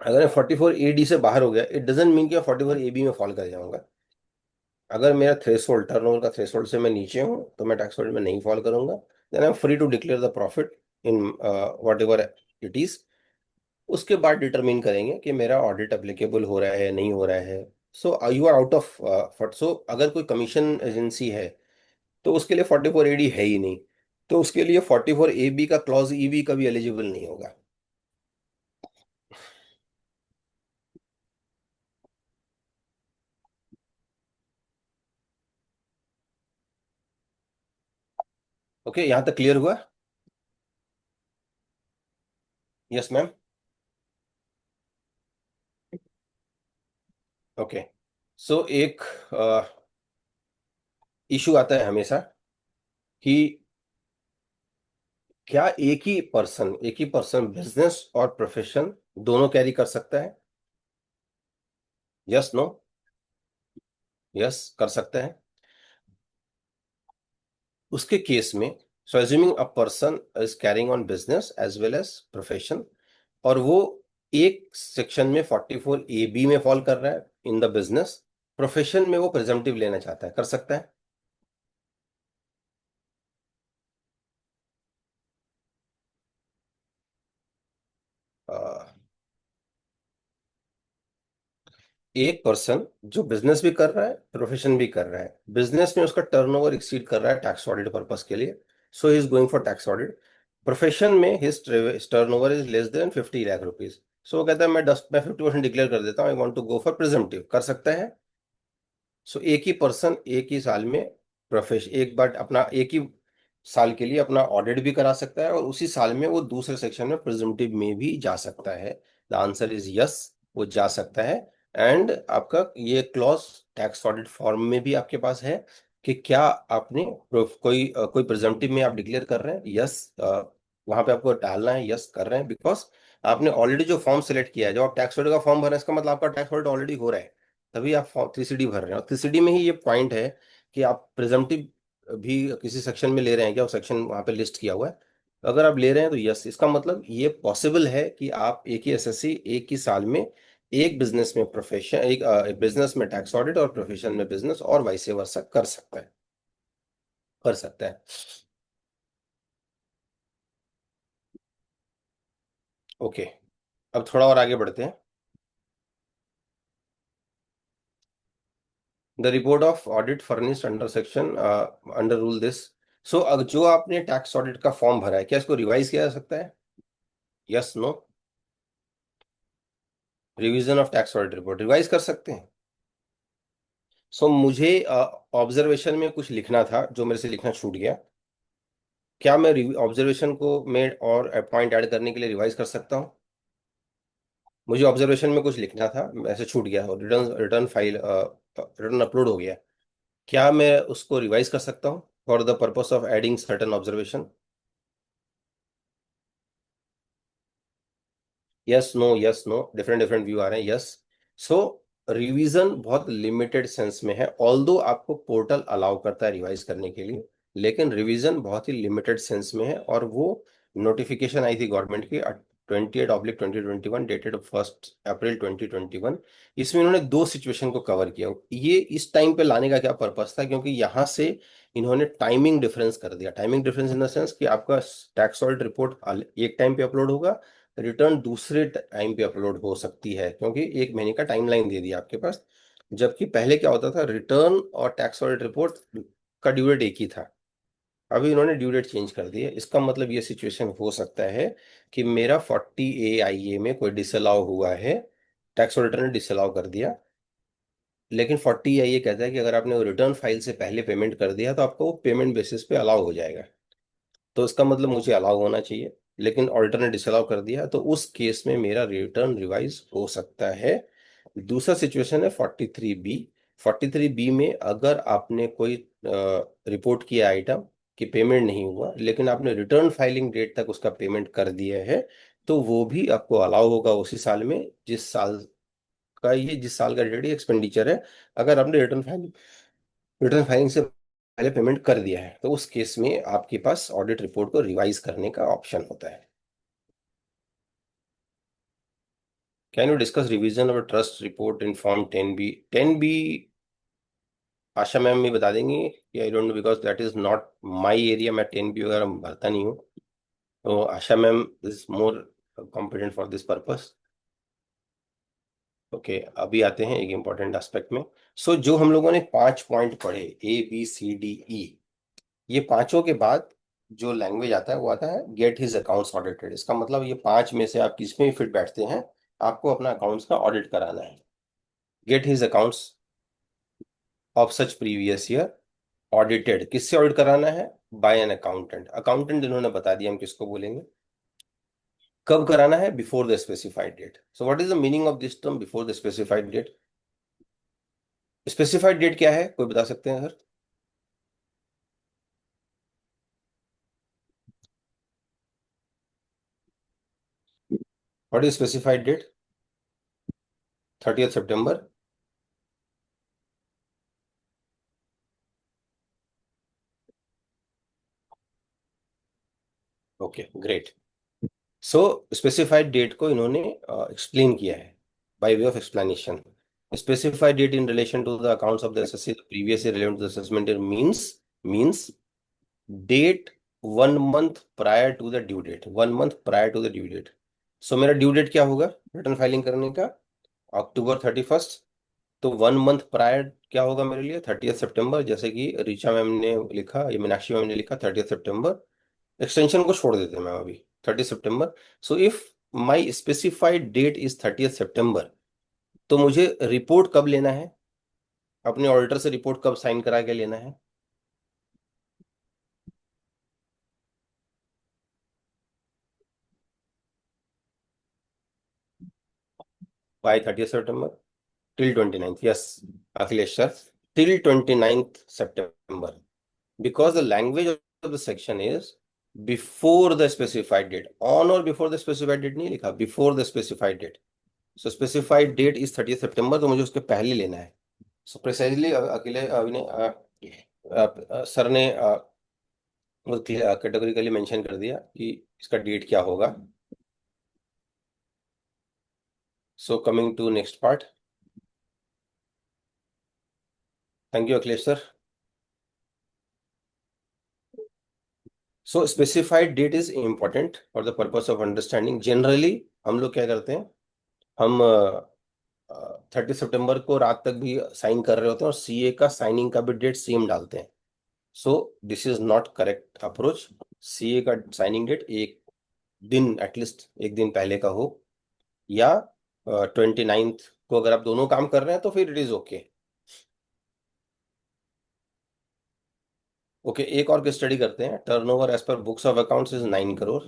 अगर 44A(d) से बाहर हो गया, इट डजंट मीन कि 44AB में फॉल कर जाऊंगा. अगर मेरा थ्रेशोल्ड, टर्नओवर का थ्रेशोल्ड से मैं नीचे हूं तो मैं टैक्स ऑडिट में नहीं फॉल करूंगा. Then I am free to declare the profit in whatever it is. उसके बाद डिटरमिन करेंगे कि मेरा ऑडिट एप्लीकेबल हो रहा है नहीं हो रहा है. So you are out of fat. So अगर कोई कमीशन एजेंसी है तो उसके लिए 44AD है ही नहीं, तो उसके लिए 44AB का क्लॉज ईबी कभी एलिजिबल नहीं होगा. ओके, यहां तक क्लियर हुआ? Yes ma'am. ओके, सो एक इशू आता है हमेशा कि क्या एक ही पर्सन बिजनेस और प्रोफेशन दोनों कैरी कर सकता है? Yes, no? यस, कर सकता है. उसके केस में, so assuming a person is carrying on business as well as profession, और वो एक सेक्शन में 44AB में फॉल कर रहा है इन द बिजनेस, प्रोफेशन में वो प्रिजम्पटिव लेना चाहता है, कर सकता है? एक पर्सन जो बिजनेस भी कर रहा है, प्रोफेशन भी कर रहा है, बिजनेस में उसका टर्नओवर एक्सीड कर रहा है टैक्स ऑडिट पर्पस के लिए, so he is going for tax audit. Profession में his turnover is less than 50 lakh rupees, so वो कहता है मैं 50% डिक्लेयर कर देता हूँ, I want to go for presumptive. कर सकता है? सो एक ही पर्सन एक ही साल में प्रोफेशन, एक बार अपना एक ही साल के लिए अपना ऑडिट भी करा सकता है और उसी साल में वो दूसरे सेक्शन में प्रिजम्पटिव में भी जा सकता है. द आंसर इज यस, वो जा सकता है. एंड आपका ये क्लॉज टैक्स ऑडिट फॉर्म में भी आपके पास है कि क्या आपने कोई प्रिजम्पटिव में आप डिक्लेयर कर रहे हैं. यस, वहां पे आपको डालना है यस कर रहे हैं, बिकॉज आपने ऑलरेडी जो फॉर्म सेलेक्ट किया है, जो आप टैक्स ऑडिट का फॉर्म भर रहे हैं, इसका मतलब आपका टैक्स ऑडिट ऑलरेडी हो रहा है, तभी आप 3CD भर रहे हैं. और 3CD में ही ये पॉइंट है कि आप प्रिजम्पटिव भी किसी सेक्शन में ले रहे हैं क्या, वो सेक्शन वहां पे लिस्ट किया हुआ है. अगर आप ले रहे हैं तो यस, इसका मतलब ये पॉसिबल है कि आप एक ही एसएससी एक ही साल में एक बिजनेस में प्रोफेशन, एक बिजनेस में टैक्स ऑडिट और प्रोफेशन में बिजनेस और वाइस वर्सा कर सकता है, कर सकता है. ओके, अब थोड़ा और आगे बढ़ते हैं. The report of audit furnished under section under rule this. So अब जो आपने टैक्स ऑडिट का फॉर्म भरा है, क्या इसको रिवाइज किया जा सकता है? Yes, no? Revision of tax audit report revise कर सकते हैं. सो मुझे ऑब्जर्वेशन में कुछ लिखना था जो मेरे से लिखना छूट गया। क्या मैं ऑब्जर्वेशन को मैं और पॉइंट ऐड करने के लिए रिवाइज कर सकता हूँ? मुझे ऑब्जर्वेशन में कुछ लिखना था, ऐसे छूट गया, return return file return upload हो गया। क्या मैं उसको रिवाइज कर सकता हूँ for the purpose of adding certain observation? Yes no, different different view आ रहे हैं। यस। सो रिवीजन बहुत लिमिटेड सेंस में है, ऑल्दो आपको पोर्टल अलाउ करता है रिवाइज करने के लिए, लेकिन रिवीजन बहुत ही लिमिटेड सेंस में है। और वो नोटिफिकेशन आई थी गवर्नमेंट की 28/2021 डेटेड 1 अप्रैल 2021। इसमें इन्होंने दो सिचुएशन को कवर किया। ये इस टाइम पे लाने का क्या पर्पस था, क्योंकि यहाँ से इन्होंने टाइमिंग डिफरेंस कर दिया। Timing difference in the sense कि आपका टैक्स ऑडिट रिपोर्ट एक टाइम पे अपलोड होगा, रिटर्न दूसरे टाइम पे अपलोड हो सकती है, क्योंकि 1 महीने का टाइमलाइन दे दिया आपके पास। जबकि पहले क्या होता था, रिटर्न और टैक्स ऑडिट रिपोर्ट का ड्यू डेट एक ही था। अभी इन्होंने ड्यू डेट चेंज कर दी है। इसका मतलब ये सिचुएशन हो सकता है कि मेरा 40A में कोई डिसअलाउ हुआ है, टैक्स ऑडिटर ने डिसअलाउ कर दिया, लेकिन 40A कहता है कि अगर आपने रिटर्न फाइल से पहले पेमेंट कर दिया तो आपको वो पेमेंट बेसिस पे अलाउ हो जाएगा। तो इसका मतलब मुझे अलाउ होना चाहिए, लेकिन ऑडिटर ने डिसअलाउ कर दिया, तो उस केस में मेरा रिटर्न रिवाइज हो सकता है। दूसरा सिचुएशन है 43B। 43B में अगर आपने कोई रिपोर्ट किया आइटम कि पेमेंट नहीं हुआ, लेकिन आपने रिटर्न फाइलिंग डेट तक उसका पेमेंट कर दिया है, तो वो भी आपको अलाउ होगा उसी साल में जिस साल का डेट एक्सपेंडिचर है। अगर आपने रिटर्न फाइलिंग से पहले पेमेंट कर दिया है, तो उस केस में आपके पास ऑडिट रिपोर्ट को रिवाइज करने का ऑप्शन होता है। Can you discuss revision of trust report in form 10B? 10B Asha ma'am भी बता देंगी कि I don't know, because that is not my area. मैं 10B वगैरह भरता नहीं हूँ, तो Asha ma'am is more competent for this purpose. Okay, अभी आते हैं एक इंपॉर्टेंट एस्पेक्ट में। सो जो हम लोगों ने 5 पॉइंट पढ़े, ABCDE, ये पांचों के बाद जो लैंग्वेज आता है वो आता है गेट हिज अकाउंट्स ऑडिटेड। इसका मतलब ये 5 में से आप किस में फिट बैठते हैं, आपको अपना अकाउंट्स का ऑडिट कराना है। Get his accounts of such previous year audited, किससे ऑडिट कराना है? Bye an accountant. अकाउंटेंट इन्होंने बता दिया हम किसको बोलेंगे। कब कराना है? Before the specified date. So what is the meaning of this term before the specified date? Specified date क्या है, कोई बता सकते हैं sir? What is specified date? 30th September? Okay, great. So specified date को इन्होंने एक्सप्लेन किया है by way of explanation. Specified date in relation to the accounts of the SSC previous year related to the assessment year means date 1 month prior to the due date. 1 month prior to the due date. So मेरा due date क्या होगा return filing करने का? October 31st। तो 1 month prior क्या होगा मेरे लिए? 30th September। जैसे कि ऋचा मैम ने लिखा या मीनाक्षी मैम ने लिखा 30th September। एक्सटेंशन को छोड़ देते हैं मैम अभी 30 सितंबर। So if my specified date is 30th September, तो मुझे रिपोर्ट कब लेना है? अपने ऑडिटर से रिपोर्ट कब साइन करा के लेना है? By 30th September till 29th। Yes Akhilesh sir, till 29th September, because the language of the section is before the specified date। on और before the specified date नहीं लिखा, before the specified date। so specified date is 30th September, तो मुझे उसके पहले लेना है। So precisely अकेले सर ने कैटेगोरिकली मेंशन कर दिया कि इसका डेट क्या होगा। So coming to next part. Thank you Akhilesh sir. So specified date is important for the purpose of understanding. Generally हम लोग क्या करते हैं, हम 30 सितंबर को रात तक भी साइन कर रहे होते हैं और सीए का साइनिंग का भी डेट सेम डालते हैं। सो this is not correct approach. CA का साइनिंग डेट एक दिन, एटलीस्ट एक दिन पहले का हो, या 29th को। अगर आप दोनों काम कर रहे हैं तो फिर इट इज ओके। ओके, एक और केस स्टडी करते हैं. Turnover as per books of accounts is 9 crore.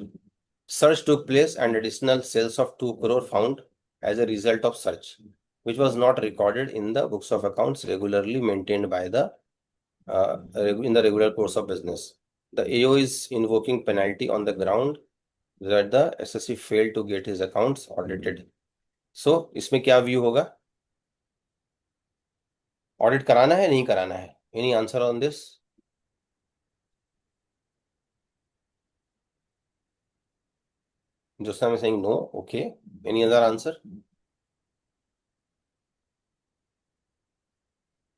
Search took place and additional sales of 2 crore found as a result of search, which was not recorded in the books of accounts regularly maintained by the in the regular course of business. The AO is invoking penalty on the ground that the SSC failed to get his accounts audited. So इसमें क्या view होगा? Audit कराना है नहीं कराना है? Any answer on this? Josam is saying no. Okay. Any other answer?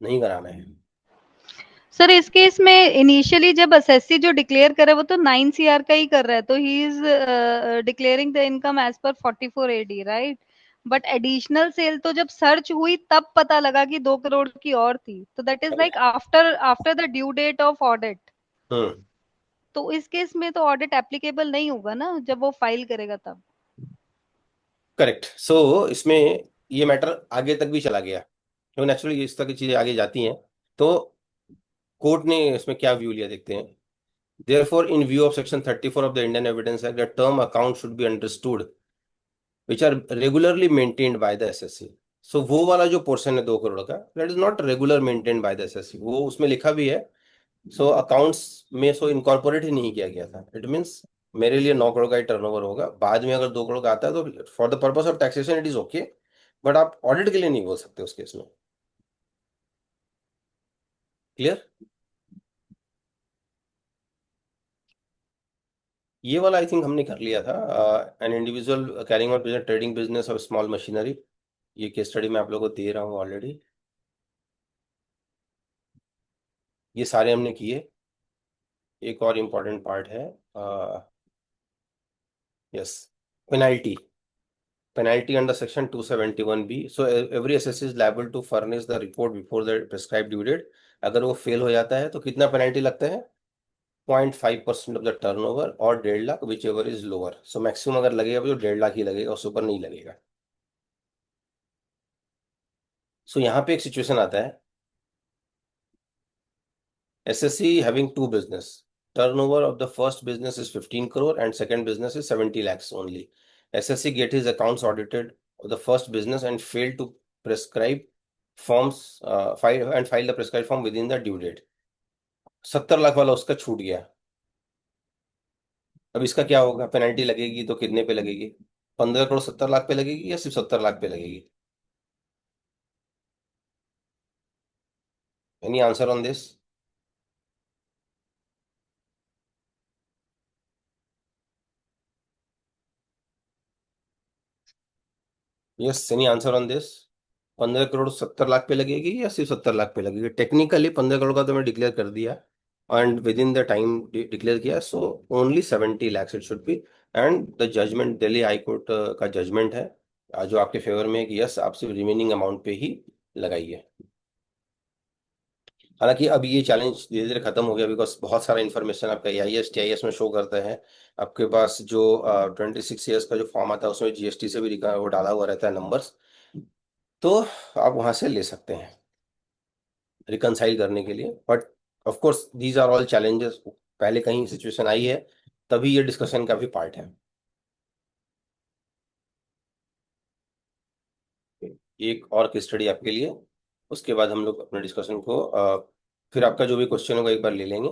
नहीं कराना है. सर इस केस में इनिशियली जब एसएससी जो डिक्लेयर करे वो तो 9 सीआर का ही कर रहा है, तो he is declaring the income as per 44 AD, right? But additional sale तो जब सर्च हुई तब पता लगा कि 2 करोड़ की और थी, तो that is like after the due date of audit. तो इस केस में तो ऑडिट एप्लीकेबल नहीं होगा ना जब वो फाइल करेगा तब. करेक्ट. सो इसमें ये मैटर आगे तक भी चला गया, तो नेचुरली इस तरह की चीजें आगे जाती हैं. तो कोर्ट ने इसमें क्या व्यू लिया देखते हैं. Therefore, in view of Section 34 of the Indian Evidence Act, the term account should be understood which are regularly maintained by the SSC. So वो वाला जो पोर्शन है 2 करोड़ का, that is not regular maintained by the SSC. वो उसमें लिखा भी है. So accounts में इनकॉर्पोरेट ही नहीं किया गया था. It means मेरे लिए 9 करोड़ का ही टर्नओवर होगा. बाद में अगर 2 करोड़ का आता है तो for the purpose of taxation it is okay, but आप ऑडिट के लिए नहीं बोल सकते उस केस में. क्लियर? ये वाला आई थिंक हमने कर लिया था. An individual carrying on business trading business of small machinery, ये केस स्टडी मैं आप लोगों को दे रहा हूँ ऑलरेडी. ये सारे हमने किए. एक और इम्पॉर्टेंट पार्ट है, yes, penalty under section 271B. So every assessor is liable to furnish the report before the prescribed due date. अगर वो फेल हो जाता है तो कितना पेनल्टी लगता है? 0.5% ऑफ द टर्नओवर और 1.5 lakh, which ever is lower. So maximum अगर लगेगा तो 1.5 लाख ही लगेगा, उससे ऊपर नहीं लगेगा. सो यहाँ पे एक सिचुएशन आता है, SSC having 2 business. Turnover of the first business is 15 crore and second business is 70 lakhs only. SSC get his accounts audited of the first business and failed to prescribe forms, file the prescribed form within the due date. 70 lakh वाला उसका छूट गया. अब इसका क्या होगा? Penalty लगेगी तो कितने पे लगेगी? 15 करोड़ 70 लाख पे लगेगी या सिर्फ 70 लाख पे लगेगी? Any answer on this? Yes, any answer on this? 15 crore 70 lakh पे लगेगी या सिर्फ 70 लाख पे लगेगी? टेक्निकली 15 करोड़ का तो मैं डिक्लेयर कर दिया and within the time declare किया, so only 70 lakhs it should be. And the judgement Delhi high court का जजमेंट है जो आपके फेवर में है कि यस, आप सिर्फ रिमेनिंग अमाउंट पे ही लगाइए. हालांकि अब ये चैलेंज धीरे धीरे खत्म हो गया, बिकॉज बहुत सारा इन्फॉर्मेशन आपका AIS TIS में शो करता है. आपके पास जो 26 ईयर्स का जो फॉर्म आता है उसमें GST से भी वो डाला हुआ रहता है नंबर्स, तो आप वहां से ले सकते हैं रिकनसाइल करने के लिए. But of course these are all challenges. पहले कहीं सिचुएशन आई है तभी ये डिस्कशन का भी पार्ट है. एक और केस स्टडी आपके लिए, उसके बाद हम लोग अपने डिस्कशन को फिर आपका जो भी क्वेश्चन होगा एक बार ले लेंगे.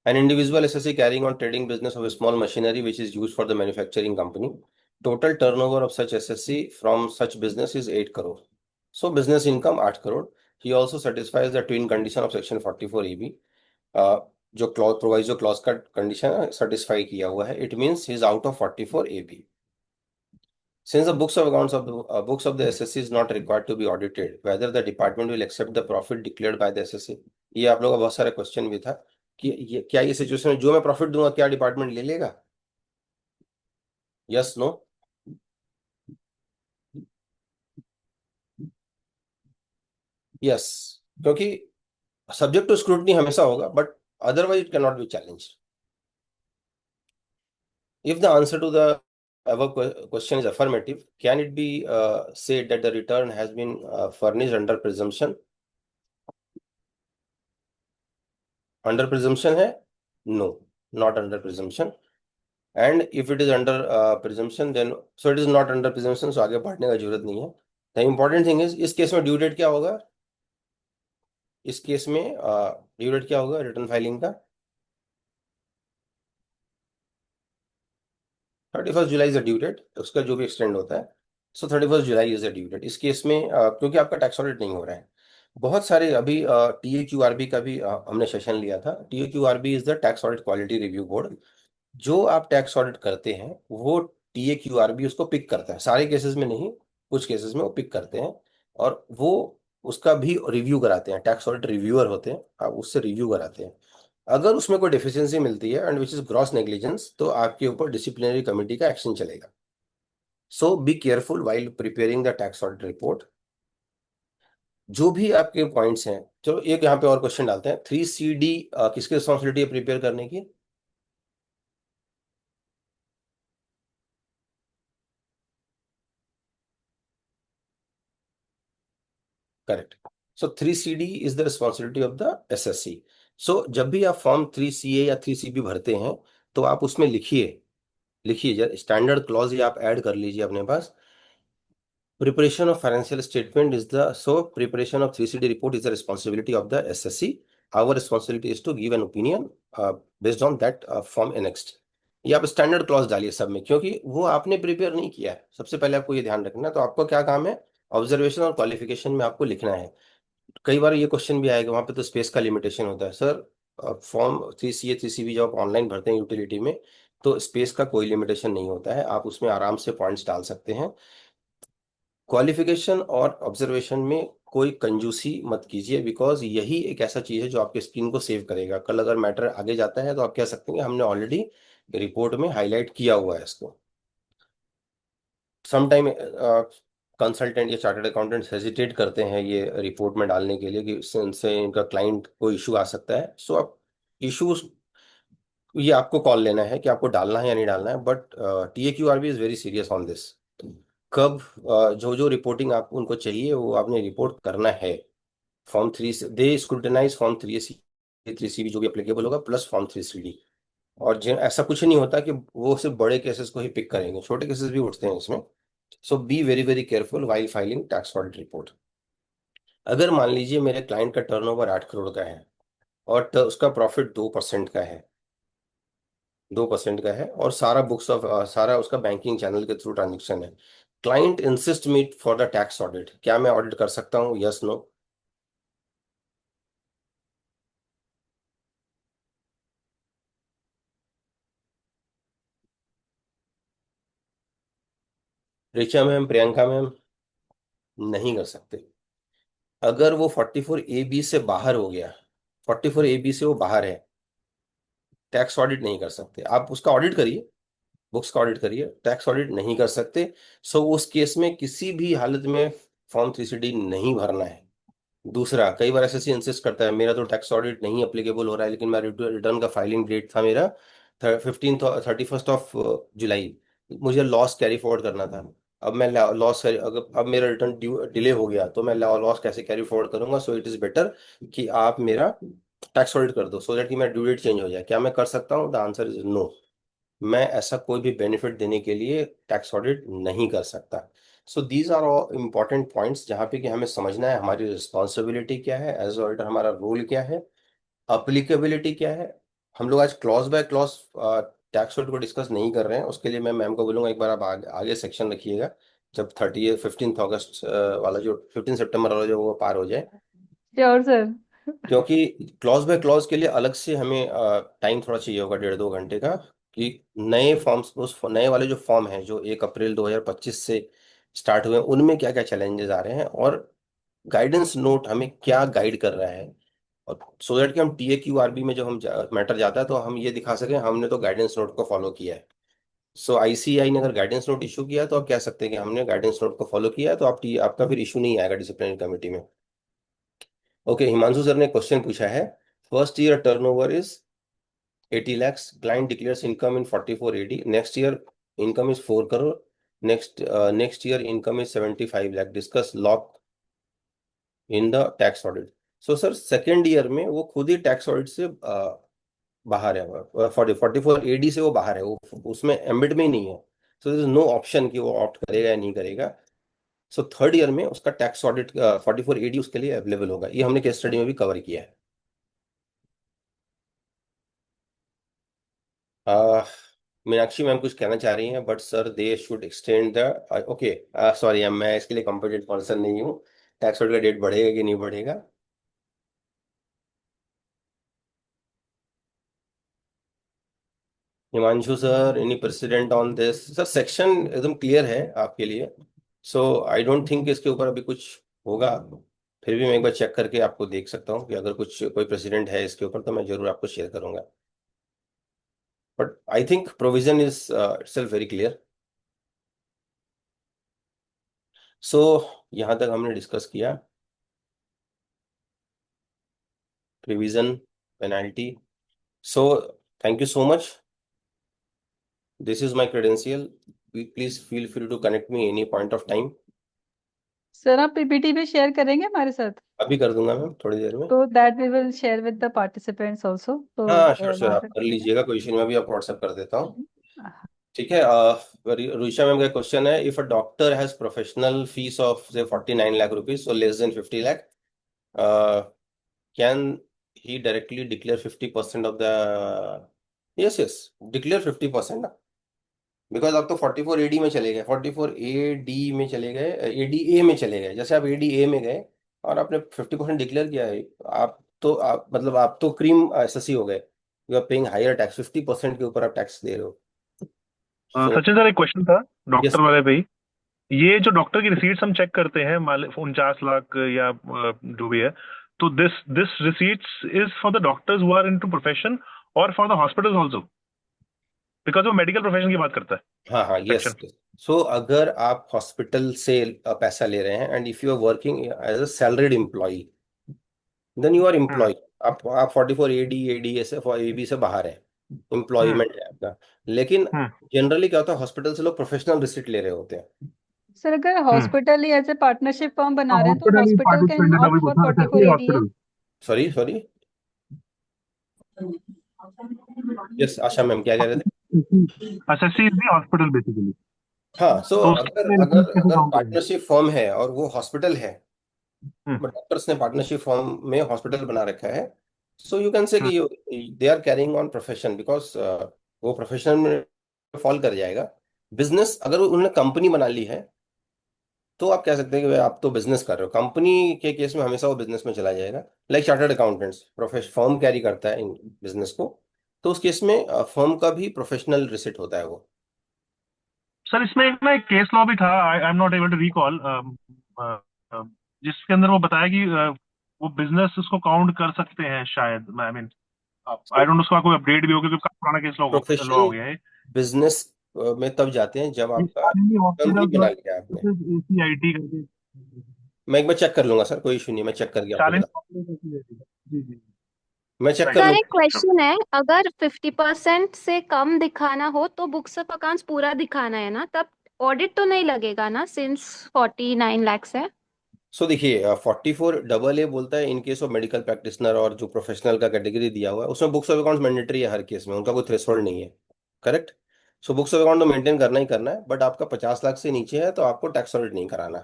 An individual SSC carrying on trading business of a small machinery which is used for the manufacturing company. Total turnover of such SSC from such business is 8 crore. So business income 8 crore. He also satisfies the twin condition of section 44AB. जो clause proviso clause का condition satisfy किया हुआ है, it means he is out of 44AB. Since the books of accounts of the SSC is not required to be audited, whether the department will accept the profit declared by the SSC. ये आप लोगों का बहुत सारा question भी था कि क्या ये सिचुएशन में जो मैं प्रॉफिट दूंगा क्या डिपार्टमेंट ले लेगा? Yes, no? यस, क्योंकि सब्जेक्ट टू स्क्रूटनी हमेशा होगा, but otherwise it cannot be challenged. If the answer to the above question is affirmative, can it be said that the return has been furnished under presumption? Under presumption है? No, not under presumption. And if it is under presumption then so it is not under presumption, so आगे पढ़ने का जरूरत नहीं है. The important thing is इस case में due date क्या होगा? इस केस में ड्यू डेट क्या होगा रिटर्न फाइलिंग का? 31 July is the due date, उसका जो भी एक्सटेंड होता है. So 31 July is the due date. इस केस में क्योंकि आपका टैक्स ऑडिट नहीं हो रहा है, बहुत सारे अभी TAQRB का भी हमने सेशन लिया था. TAQRB is the tax audit quality review board. जो आप टैक्स ऑडिट करते हैं वो TAQRB उसको पिक करता है. सारे केसेस में नहीं, कुछ केसेस में वो पिक करते हैं और वो उसका भी रिव्यू कराते हैं. टैक्स ऑडिट रिव्यूअर होते हैं, आप उससे रिव्यू कराते हैं. अगर उसमें कोई डेफिशिएंसी मिलती है and which is gross negligence, तो आपके ऊपर डिसिप्लिनरी कमेटी का एक्शन चलेगा. So be careful while preparing the tax audit report. जो भी आपके पॉइंट्स हैं, चलो एक यहाँ पे और क्वेश्चन डालते हैं. 3CD किसकी रिस्पॉन्सिबिलिटी है प्रिपेयर करने की? Correct. So 3CD is the responsibility of the SSC. सो जब भी आप फॉर्म 3CA या 3CB भरते हैं तो आप उसमें लिखिए स्टैंडर्ड क्लॉज ये आप ऐड कर लीजिए अपने पास. Preparation of financial statement is the preparation of 3CD report is the responsibility of the SSC. Our responsibility is to give an opinion based on that form annexed. ये आप standard clause डालिए सब में, क्योंकि वो आपने प्रिपेयर नहीं किया है. सबसे पहले आपको ये ध्यान रखना है. तो आपका क्या काम है? ऑब्जर्वेशन और क्वालिफिकेशन में आपको लिखना है. कई बार ये क्वेश्चन भी आएगा, वहां पे तो स्पेस का लिमिटेशन होता है. सर फॉर्म 3CA 3CB जब आप ऑनलाइन भरते हैं यूटिलिटी में, तो स्पेस का कोई लिमिटेशन नहीं होता है, आप उसमें आराम से पॉइंट्स डाल सकते हैं. क्वालिफिकेशन और ऑब्जर्वेशन में कोई कंजूसी मत कीजिए, बिकॉज यही एक ऐसा चीज है जो आपके स्क्रीन को सेव करेगा. कल अगर मैटर आगे जाता है तो आप कह सकते हैं हमने ऑलरेडी रिपोर्ट में हाईलाइट किया हुआ है इसको. समटाइम कंसल्टेंट या चार्टर्ड अकाउंटेंट्स हेजिटेट करते हैं ये रिपोर्ट में डालने के लिए कि इनसे इनका क्लाइंट को इशू आ सकता है. सो आप इशूज ये आपको कॉल लेना है कि आपको डालना है या नहीं डालना है. But TAQRB is very serious on this. कब जो जो रिपोर्टिंग आप उनको चाहिए वो आपने रिपोर्ट करना है. फॉर्म 3 दे स्क्रूटिनाइज फॉर्म 3AC 3CB जो भी एप्लीकेबल होगा प्लस फॉर्म 3CD. और ऐसा कुछ नहीं होता कि वो सिर्फ बड़े केसेस को ही पिक करेंगे, छोटे केसेस भी उठते हैं इसमें. So be very very careful while filing tax audit report. अगर मान लीजिए मेरे क्लाइंट का टर्नओवर 8 करोड़ का है और उसका प्रॉफिट 2% का है, 2% का है, और सारा बुक्स ऑफ सारा उसका बैंकिंग चैनल के थ्रू ट्रांजेक्शन है. Client insist meet for the tax audit, क्या मैं ऑडिट कर सकता हूँ? Yes no? Richa ma'am, Priyanka ma'am, नहीं कर सकते. अगर वो 44AB से बाहर हो गया, 44AB से वो बाहर है, टैक्स ऑडिट नहीं कर सकते. आप उसका ऑडिट करिए, बुक्स का ऑडिट करिए, टैक्स ऑडिट नहीं कर सकते. सो उस केस में किसी भी हालत में फॉर्म 3CD नहीं भरना है. दूसरा, कई बार SSC इंसिस्ट करता है मेरा तो टैक्स ऑडिट नहीं अप्लीकेबल हो रहा है, लेकिन मैं रिटर्न का फाइलिंग डेट था मेरा 31 जुलाई, मुझे लॉस कैरी फॉरवर्ड करना था. अब मैं लॉस अगर अब मेरा रिटर्न डिले हो गया तो मैं लॉस कैसे कैरी फॉरवर्ड करूंगा? सो इट इज बेटर कि आप मेरा टैक्स ऑडिट कर दो, सो दैट कि मेरा ड्यू डेट चेंज हो जाए. क्या मैं कर सकता हूँ? The answer is no. मैं ऐसा कोई भी बेनिफिट देने के लिए टैक्स ऑडिट नहीं कर सकता. So these are all important points जहाँ पे कि हमें समझना है हमारी रिस्पॉन्सिबिलिटी क्या है, एज ऑडिटर हमारा रोल क्या है, अप्लीकेबिलिटी क्या है. हम लोग आज clause by clause tax audit को डिस्कस नहीं कर रहे हैं. उसके लिए मैं मैम को बोलूंगा एक बार आप आगे सेक्शन रखिएगा, जब 15 अगस्त वाला जो 15 सितंबर वाला जो वो पार हो जाए. Sure sir. क्योंकि क्लॉज बाय क्लॉज के लिए अलग से हमें टाइम थोड़ा चाहिए होगा, 1.5-2 घंटे का, कि नए फॉर्म्स, उस नए वाले जो फॉर्म हैं जो 1 अप्रैल 2025 से स्टार्ट हुए हैं, उनमें क्या क्या चैलेंजेस आ रहे हैं और गाइडेंस नोट हमें क्या गाइड कर रहा है. और सो दैट कि हम TAQRB में जब हम मैटर जाता है तो हम ये दिखा सकें हमने तो गाइडेंस नोट को फॉलो किया है. सो ICAI ने अगर गाइडेंस नोट इशू किया तो आप कह सकते हैं कि हमने गाइडेंस नोट को फॉलो किया है, तो आपका फिर इशू नहीं आएगा डिसिप्लिनरी कमेटी में. ओके, हिमांशु सर ने क्वेश्चन पूछा है. First year turnover is 80 lakhs. Client declares income in 44 AD. Next year income is 4 crore. Next year income is 75 lakh. Discuss lock in the tax audit. So sir second year में वो खुद ही tax audit से बाहर है, 44AD से वो बाहर है, वो उसमें एम्बिट में ही नहीं है। So there is no option कि वो ऑप्ट करेगा या नहीं करेगा। सो थर्ड ईयर में उसका टैक्स ऑडिट 44AD उसके लिए अवेलेबल होगा। ये हमने केस स्टडी में भी कवर किया है। मीनाक्षी मैम कुछ कहना चाह रही हैं, but sir they should extend the, okay sorry मैं इसके लिए कॉम्पिटेंट पर्सन नहीं हूँ। टैक्स ऑडिट का डेट बढ़ेगा कि नहीं बढ़ेगा? Himanshu sir, any president on this? Sir section एकदम क्लियर है आपके लिए, सो आई डोंट थिंक इसके ऊपर अभी कुछ होगा। फिर भी मैं एक बार चेक करके आपको देख सकता हूँ कि अगर कुछ कोई प्रेसिडेंट है इसके ऊपर तो मैं जरूर आपको शेयर करूंगा। But I think provision is itself very clear. So यहाँ तक हमने डिस्कस किया provision, penalty. So thank you so much. This is my credential, please feel free to connect me any point of time. Sir आप PPT भी share करेंगे हमारे साथ? अभी कर दूंगा मैम थोड़ी देर में। तो that we will share with the participants also. तो हाँ श्योर श्योर, वहाँ आप पे कर लीजिएगा, कोई इशू नहीं, मैं भी आप व्हाट्सएप कर देता हूँ। हाँ। ठीक है। रुचिशा मैम का क्वेश्चन है, if a doctor has professional fees of से 49 lakh rupees, so less than 50 lakh, can he directly declare 50% of the? Yes yes, declare 50% ना, बिकॉज आप तो 44AD में चले गए, 44AD में चले गए, ADA में चले गए। जैसे आप ADA में गए और आपने 50% डिक्लेयर किया है, आप मतलब आप तो क्रीम SSC हो गए, you are paying higher tax, 50% के ऊपर आप टैक्स दे रहे हो। सो सचिन सर एक क्वेश्चन था यस, डॉक्टर वाले पे ही। ये जो डॉक्टर की रिसीट्स हम चेक करते हैं 49 लाख या जो भी है, तो this receipts is for the doctors who are into profession और for the hospitals also, because वो मेडिकल प्रोफेशन की बात करता है हाँ हाँ यस। सेक्शन। सो अगर आप हॉस्पिटल से पैसा ले रहे हैं and if you are working as a salaried employee, then you are employee. आप 44AD AD से AB से बाहर है, एम्प्लॉयमेंट है आपका। लेकिन जनरली क्या होता है, हॉस्पिटल से लोग प्रोफेशनल रिसिट ले रहे होते हैं। सर अगर हॉस्पिटल ही ऐसे पार्टनरशिप फॉर्म बना रहे हैं तो hospital he hospital can participant है, ऑप्ट वही फॉर बोलता है, 44AD है। हॉस्पिटल। सॉरी सॉरी, यस आशा मैम क्या कह रहे थे? SSC is the hospital basically. हाँ, सो तो अगर उसमें अगर रिसीट्स कैसे अगर काउंट करेंगे? पार्टनरशिप फर्म है और वो हॉस्पिटल है, हम्म, डॉक्टर्स ने पार्टनरशिप फर्म में हॉस्पिटल बना रखा है, so you can say hmm. कि they are carrying on profession, because वो प्रोफेशन में फॉल कर जाएगा। बिजनेस अगर उन्होंने कंपनी बना ली है तो आप कह सकते हैं कि भाई आप तो बिजनेस कर रहे हो। कंपनी के केस में हमेशा वो बिजनेस में चला जाएगा। Like chartered accountants profession firm carry करता है इन बिजनेस को, तो उस केस में फर्म का भी प्रोफेशनल रिसिट होता है वो। सर इसमें एक ना एक केस लॉ भी था, I am not able to recall, जिसके अंदर वो बताया कि वो बिजनेस उसको काउंट कर सकते हैं शायद। I mean I don't no उसका कोई अपडेट भी हो गया, क्योंकि काफी पुराना केस लॉ हो प्रोफेशन गया है। बिजनेस में तब जाते हैं जब आपका कंपनी हॉस्पिटल बना और लिया आपने। ACIT करके मैं एक बार चेक कर लूंगा सर, कोई इशू नहीं, मैं चेक करके आपको चैलेंज। बता, जी जी। मैं चेक कर सर लूंगा। एक क्वेश्चन है, अगर 50% से कम दिखाना हो तो बुक्स ऑफ अकाउंट्स पूरा दिखाना है ना, तब ऑडिट तो नहीं लगेगा ना, सिंस 49 lakhs है। सो देखिए 44AA बोलता है in case of medical practitioner, और जो प्रोफेशनल का कैटेगरी दिया हुआ है उसमें बुक्स ऑफ अकाउंट्स मैंडेटरी है हर केस में, उनका कोई थ्रेशोल्ड नहीं है। Correct. So books of account तो मेंटेन करना ही करना है, बट आपका 50 लाख से नीचे है तो आपको टैक्स ऑडिट नहीं कराना।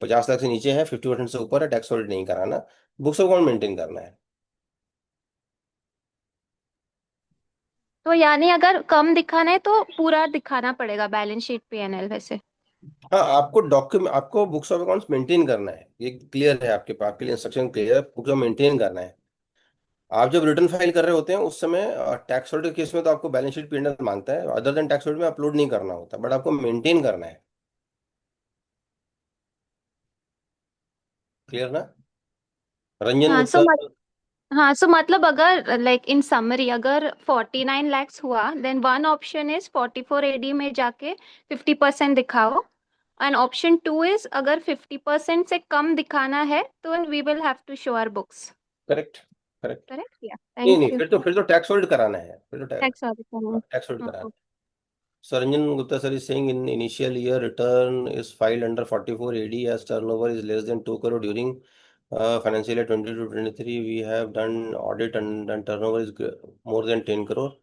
50 लाख से नीचे है, 50% से ऊपर है, टैक्स ऑडिट नहीं कराना, बुक्स ऑफ अकाउंट मेंटेन करना है। तो यानी अगर कम दिखाना है तो पूरा दिखाना पड़ेगा बैलेंस शीट P&L वैसे। हाँ, आपको डॉक्यूमेंट, आपको बुक्स ऑफ अकाउंट्स मेंटेन करना है, ये क्लियर है आपके पास, आपके लिए इंस्ट्रक्शन क्लियर है, बुक्स ऑफ मेंटेन करना है। आप जब रिटर्न फाइल कर रहे होते हैं उस समय टैक्स ऑडिट केस में तो आपको बैलेंस शीट P&L मांगता है, अदर देन टैक्स ऑडिट में अपलोड नहीं करना होता, बट आपको मेंटेन करना है। क्लियर ना? रंजन हाँ गुप्ता। सो मतलब अगर लाइक इन समरी अगर 49 lakhs हुआ, then one option is 44AD में जाके 50% दिखाओ, एंड ऑप्शन 2 इज अगर 50% से कम दिखाना है तो we will have to show our books. Correct correct. Correct, या नहीं थैंक नहीं, यू। फिर तो टैक्स ऑडिट कराना है, फिर तो थैंक्स फॉर टैक्स ऑडिट कराना है। So Ranjan Gupta sir is saying in initial year return is filed under 44AD as turnover is less than 2 crore during Financial year 22-23, we have done audit and turnover is more than 10 crore.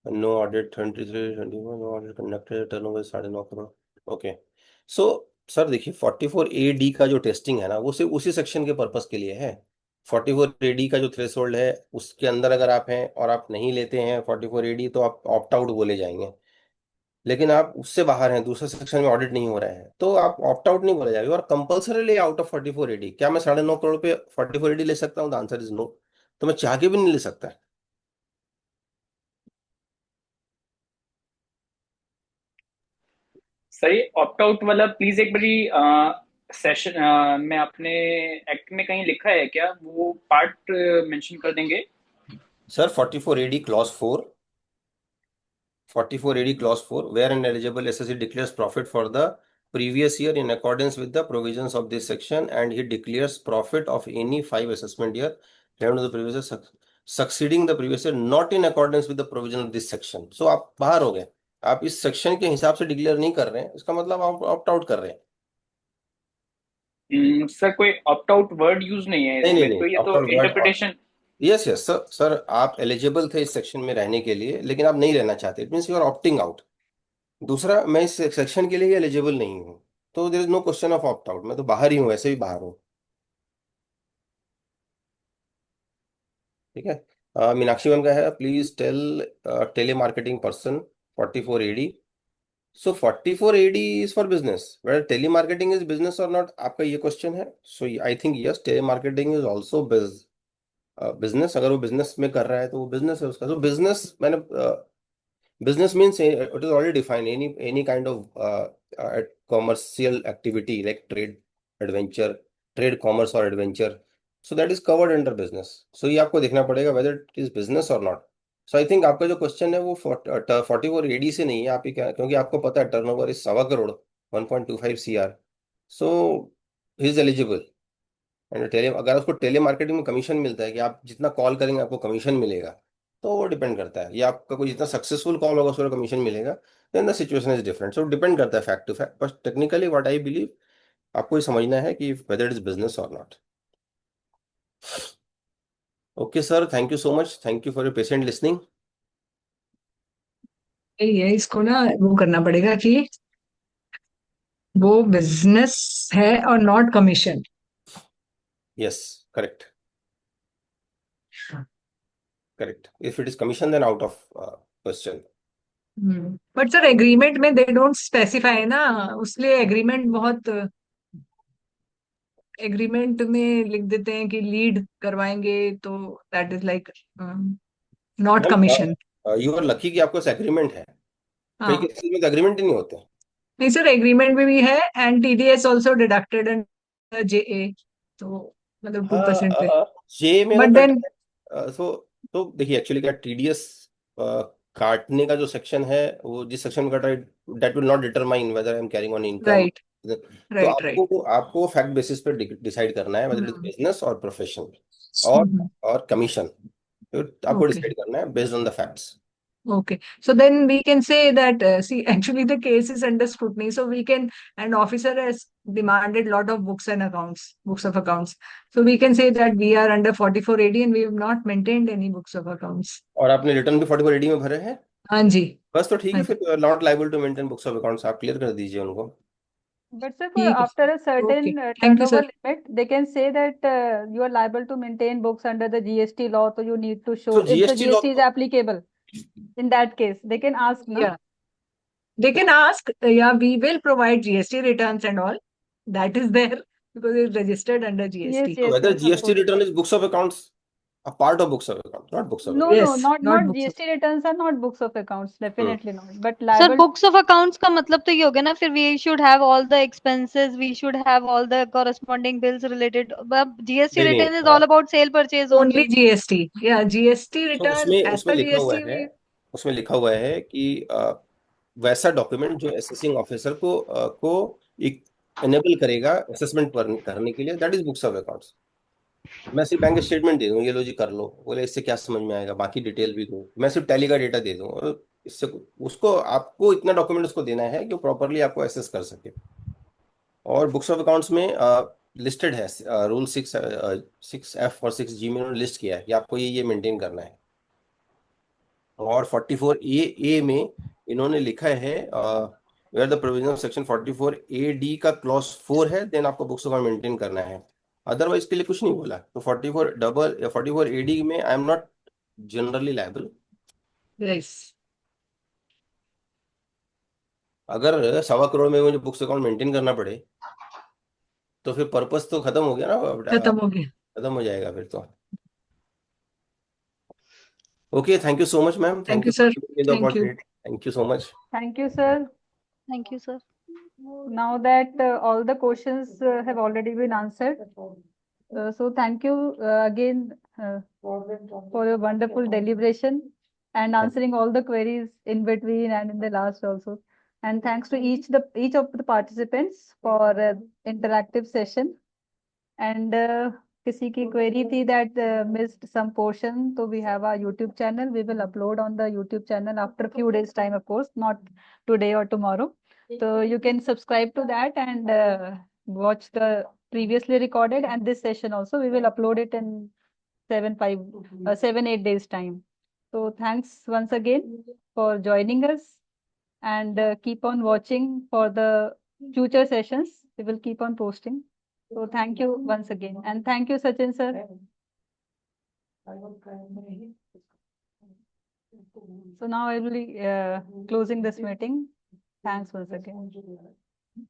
No audit 23-24, no audit conducted, turnover is 9.5 crore. Okay. So sir देखिए 44AD का जो testing है ना वो सिर्फ उसी section के purpose के लिए है। 44AD का जो थ्रेशोल्ड है उसके अंदर अगर आप हैं और आप नहीं लेते हैं 44AD तो आप ऑप्ट आउट बोले जाएंगे। लेकिन आप उससे बाहर हैं, दूसरे सेक्शन में ऑडिट नहीं हो रहा है तो आप ऑप्ट आउट नहीं बोला जाएगा। और कंपल्सरीली आउट ऑफ 44AD। क्या मैं 9.5 करोड़ पे 44AD ले सकता हूँ? The answer is no. तो मैं चाह के भी नहीं ले सकता। सर ये ऑप्ट आउट वाला प्लीज एक बारी सेशन में आपने एक्ट में कहीं लिखा है क्या? वो पार्ट मेंशन कर देंगे। Sir 44AD clause 4, 44AD clause 4, where an eligible assessee declares profit for the previous year in accordance with the provisions of this section, and he declares profit of any 5 assessment year relevant to the previous year succeeding the previous year not in accordance with the provision of this section. So आप बाहर हो गए, आप इस section के हिसाब से declare नहीं कर रहे हैं, इसका मतलब आप ऑप्ट आउट कर रहे हैं। सर कोई ऑप्ट आउट वर्ड यूज नहीं है नहीं, इसमें, तो ये तो interpretation. Yes yes sir, sir आप एलिजिबल थे इस सेक्शन में रहने के लिए लेकिन आप नहीं रहना चाहते, it means you are opting out. दूसरा, मैं इस सेक्शन के लिए एलिजिबल नहीं हूँ तो there is no question of opt out, मैं तो बाहर ही हूँ, वैसे भी बाहर हूँ। ठीक है। मीनाक्षी मैम का है, please tell telemarketing person 44AD। So 44AD is for business, whether telemarketing is business और नॉट, आपका ये क्वेश्चन है। So I think yes, telemarketing is also business. अगर वो बिजनेस में कर रहा है तो वो बिजनेस है उसका। तो बिजनेस मैंने business means it is already defined, any kind of commercial activity like trade commerce or adventure, so that is covered under business. So ये आपको देखना पड़ेगा whether it is business or not. So I think आपका जो question है वो 44AD से नहीं है, आप ही क्या, क्योंकि आपको पता है turnover is 1.25 crore 1.25 CR, so he is eligible. And अगर उसको टेली मार्केटिंग में कमीशन मिलता है कि आप जितना कॉल करेंगे आपको कमीशन मिलेगा, तो वो डिपेंड करता है। या आपका कोई जितना सक्सेसफुल कॉल होगा उसको कमीशन मिलेगा, then the situation is different. So depend करता है fact to fact, but technically what I believe आपको ये समझना है कि वेदर इट इज बिजनेस और not. Okay sir, thank you so much, thank you for your patient listening. यही है, इसको ना वो करना पड़ेगा कि वो बिजनेस है और not commission. Yes, correct correct. If it is commission then out of question. But sir agreement में दे डोंट स्पेसिफाई ना, उसलिए एग्रीमेंट बहुत, एग्रीमेंट में लिख देते हैं कि लीड करवाएंगे, तो that is like not commission. You are lucky कि आपको एग्रीमेंट है, कई हाँ केसेस में एग्रीमेंट ही नहीं होते। नहीं सर, एग्रीमेंट में भी है and TDS also deducted and JA, तो मतलब 2% पे। जे में बट अगर देन तो देखिए एक्चुअली क्या TDS काटने का जो सेक्शन है वो जिस सेक्शन में कट रहा है that will not determine whether I am carrying on income. Right तो राइट राइट। आपको फैक्ट बेसिस पे डिसाइड करना है weather it is hmm business और प्रोफेशन हम्म और कमीशन, तो आपको ओके डिसाइड करना है based on the facts. okay, so then we can say that see, actually the case is under scrutiny, so we can, and officer has demanded lot of books and accounts, books of accounts, so we can say that we are under 44AD and we have not maintained any books of accounts. और आपने return भी 44AD में भरे हैं? हाँ जी। बस तो ठीक है, हाँ जी, फिर not liable to maintain books of accounts, आप क्लियर कर दीजिए उनको। But sir, for ठीक है after a okay, certain thank you turnover sir. limit, they can say that you are liable to maintain books under the GST law. So you need to show तो if the GST law GST is applicable. In that case, they can ask, no? Yeah, they can ask, yeah, we will provide GST returns and all, that is there because it's registered under Yes, GST. yes, whether yes, of GST course. return is books of accounts, a part of books of accounts, not books of No, accounts. no, Yes, not not books of, GST returns are not books of accounts. Definitely not. But sir liable. Books of accounts का मतलब तो ये हो गया ना, फिर we should have all the expenses, we should have all the corresponding bills related. GST नहीं नहीं, return is all about sale purchase only only. GST, yeah, GST तो return उसमें as उसमें per लिखा हुआ GST है, we, उसमें लिखा हुआ है कि वैसा डॉक्यूमेंट जो असेसिंग ऑफिसर को एक एनेबल करेगा असेसमेंट करने के लिए, that is books of accounts. मैं सिर्फ बैंक स्टेटमेंट दे दूं, ये लो जी कर लो, बोले इससे क्या समझ में आएगा, बाकी डिटेल भी दूं, मैं सिर्फ टैली का डेटा दे दूं, और इससे उसको आपको इतना डॉक्यूमेंट उसको देना है कि वो प्रॉपरली आपको एसेस कर सके। और बुक्स ऑफ अकाउंट्स में लिस्टेड है, रूल 6F और 6G में उन्होंने लिस्ट किया है कि आपको ये मेंटेन करना है। और 44A में इन्होंने लिखा है where the provision of section 44AD का क्लॉज 4 है, देन आपको बुक्स को मेंटेन करना है, अदरवाइज के लिए कुछ नहीं बोला। तो 44AD में आई am not generally liable. Yes. अगर 1.25 करोड़ में मुझे बुक्स अकाउंट मेंटेन करना पड़े तो फिर पर्पस तो खत्म हो गया ना, खत्म हो गया। खत्म हो जाएगा फिर तो। Okay, thank you so much ma'am, Thank you, sir. Thank you. Thank you so much. Thank you, sir. Thank you, sir. Now that all the questions have already been answered, so thank you again for your wonderful deliberation and answering all the queries in between and in the last also. And thanks to each of the participants for interactive session. And किसी की query थी that missed some portion, so we have our YouTube channel. We will upload on the YouTube channel after a few days time, of course, not today or tomorrow. So you can subscribe to that and watch the previously recorded and this session also. We will upload it in 7-8 days time. So thanks once again for joining us, and keep on watching for the future sessions. We will keep on posting. So thank you once again, and thank you, Sachin sir. So now I will be closing this meeting. Thanks once again.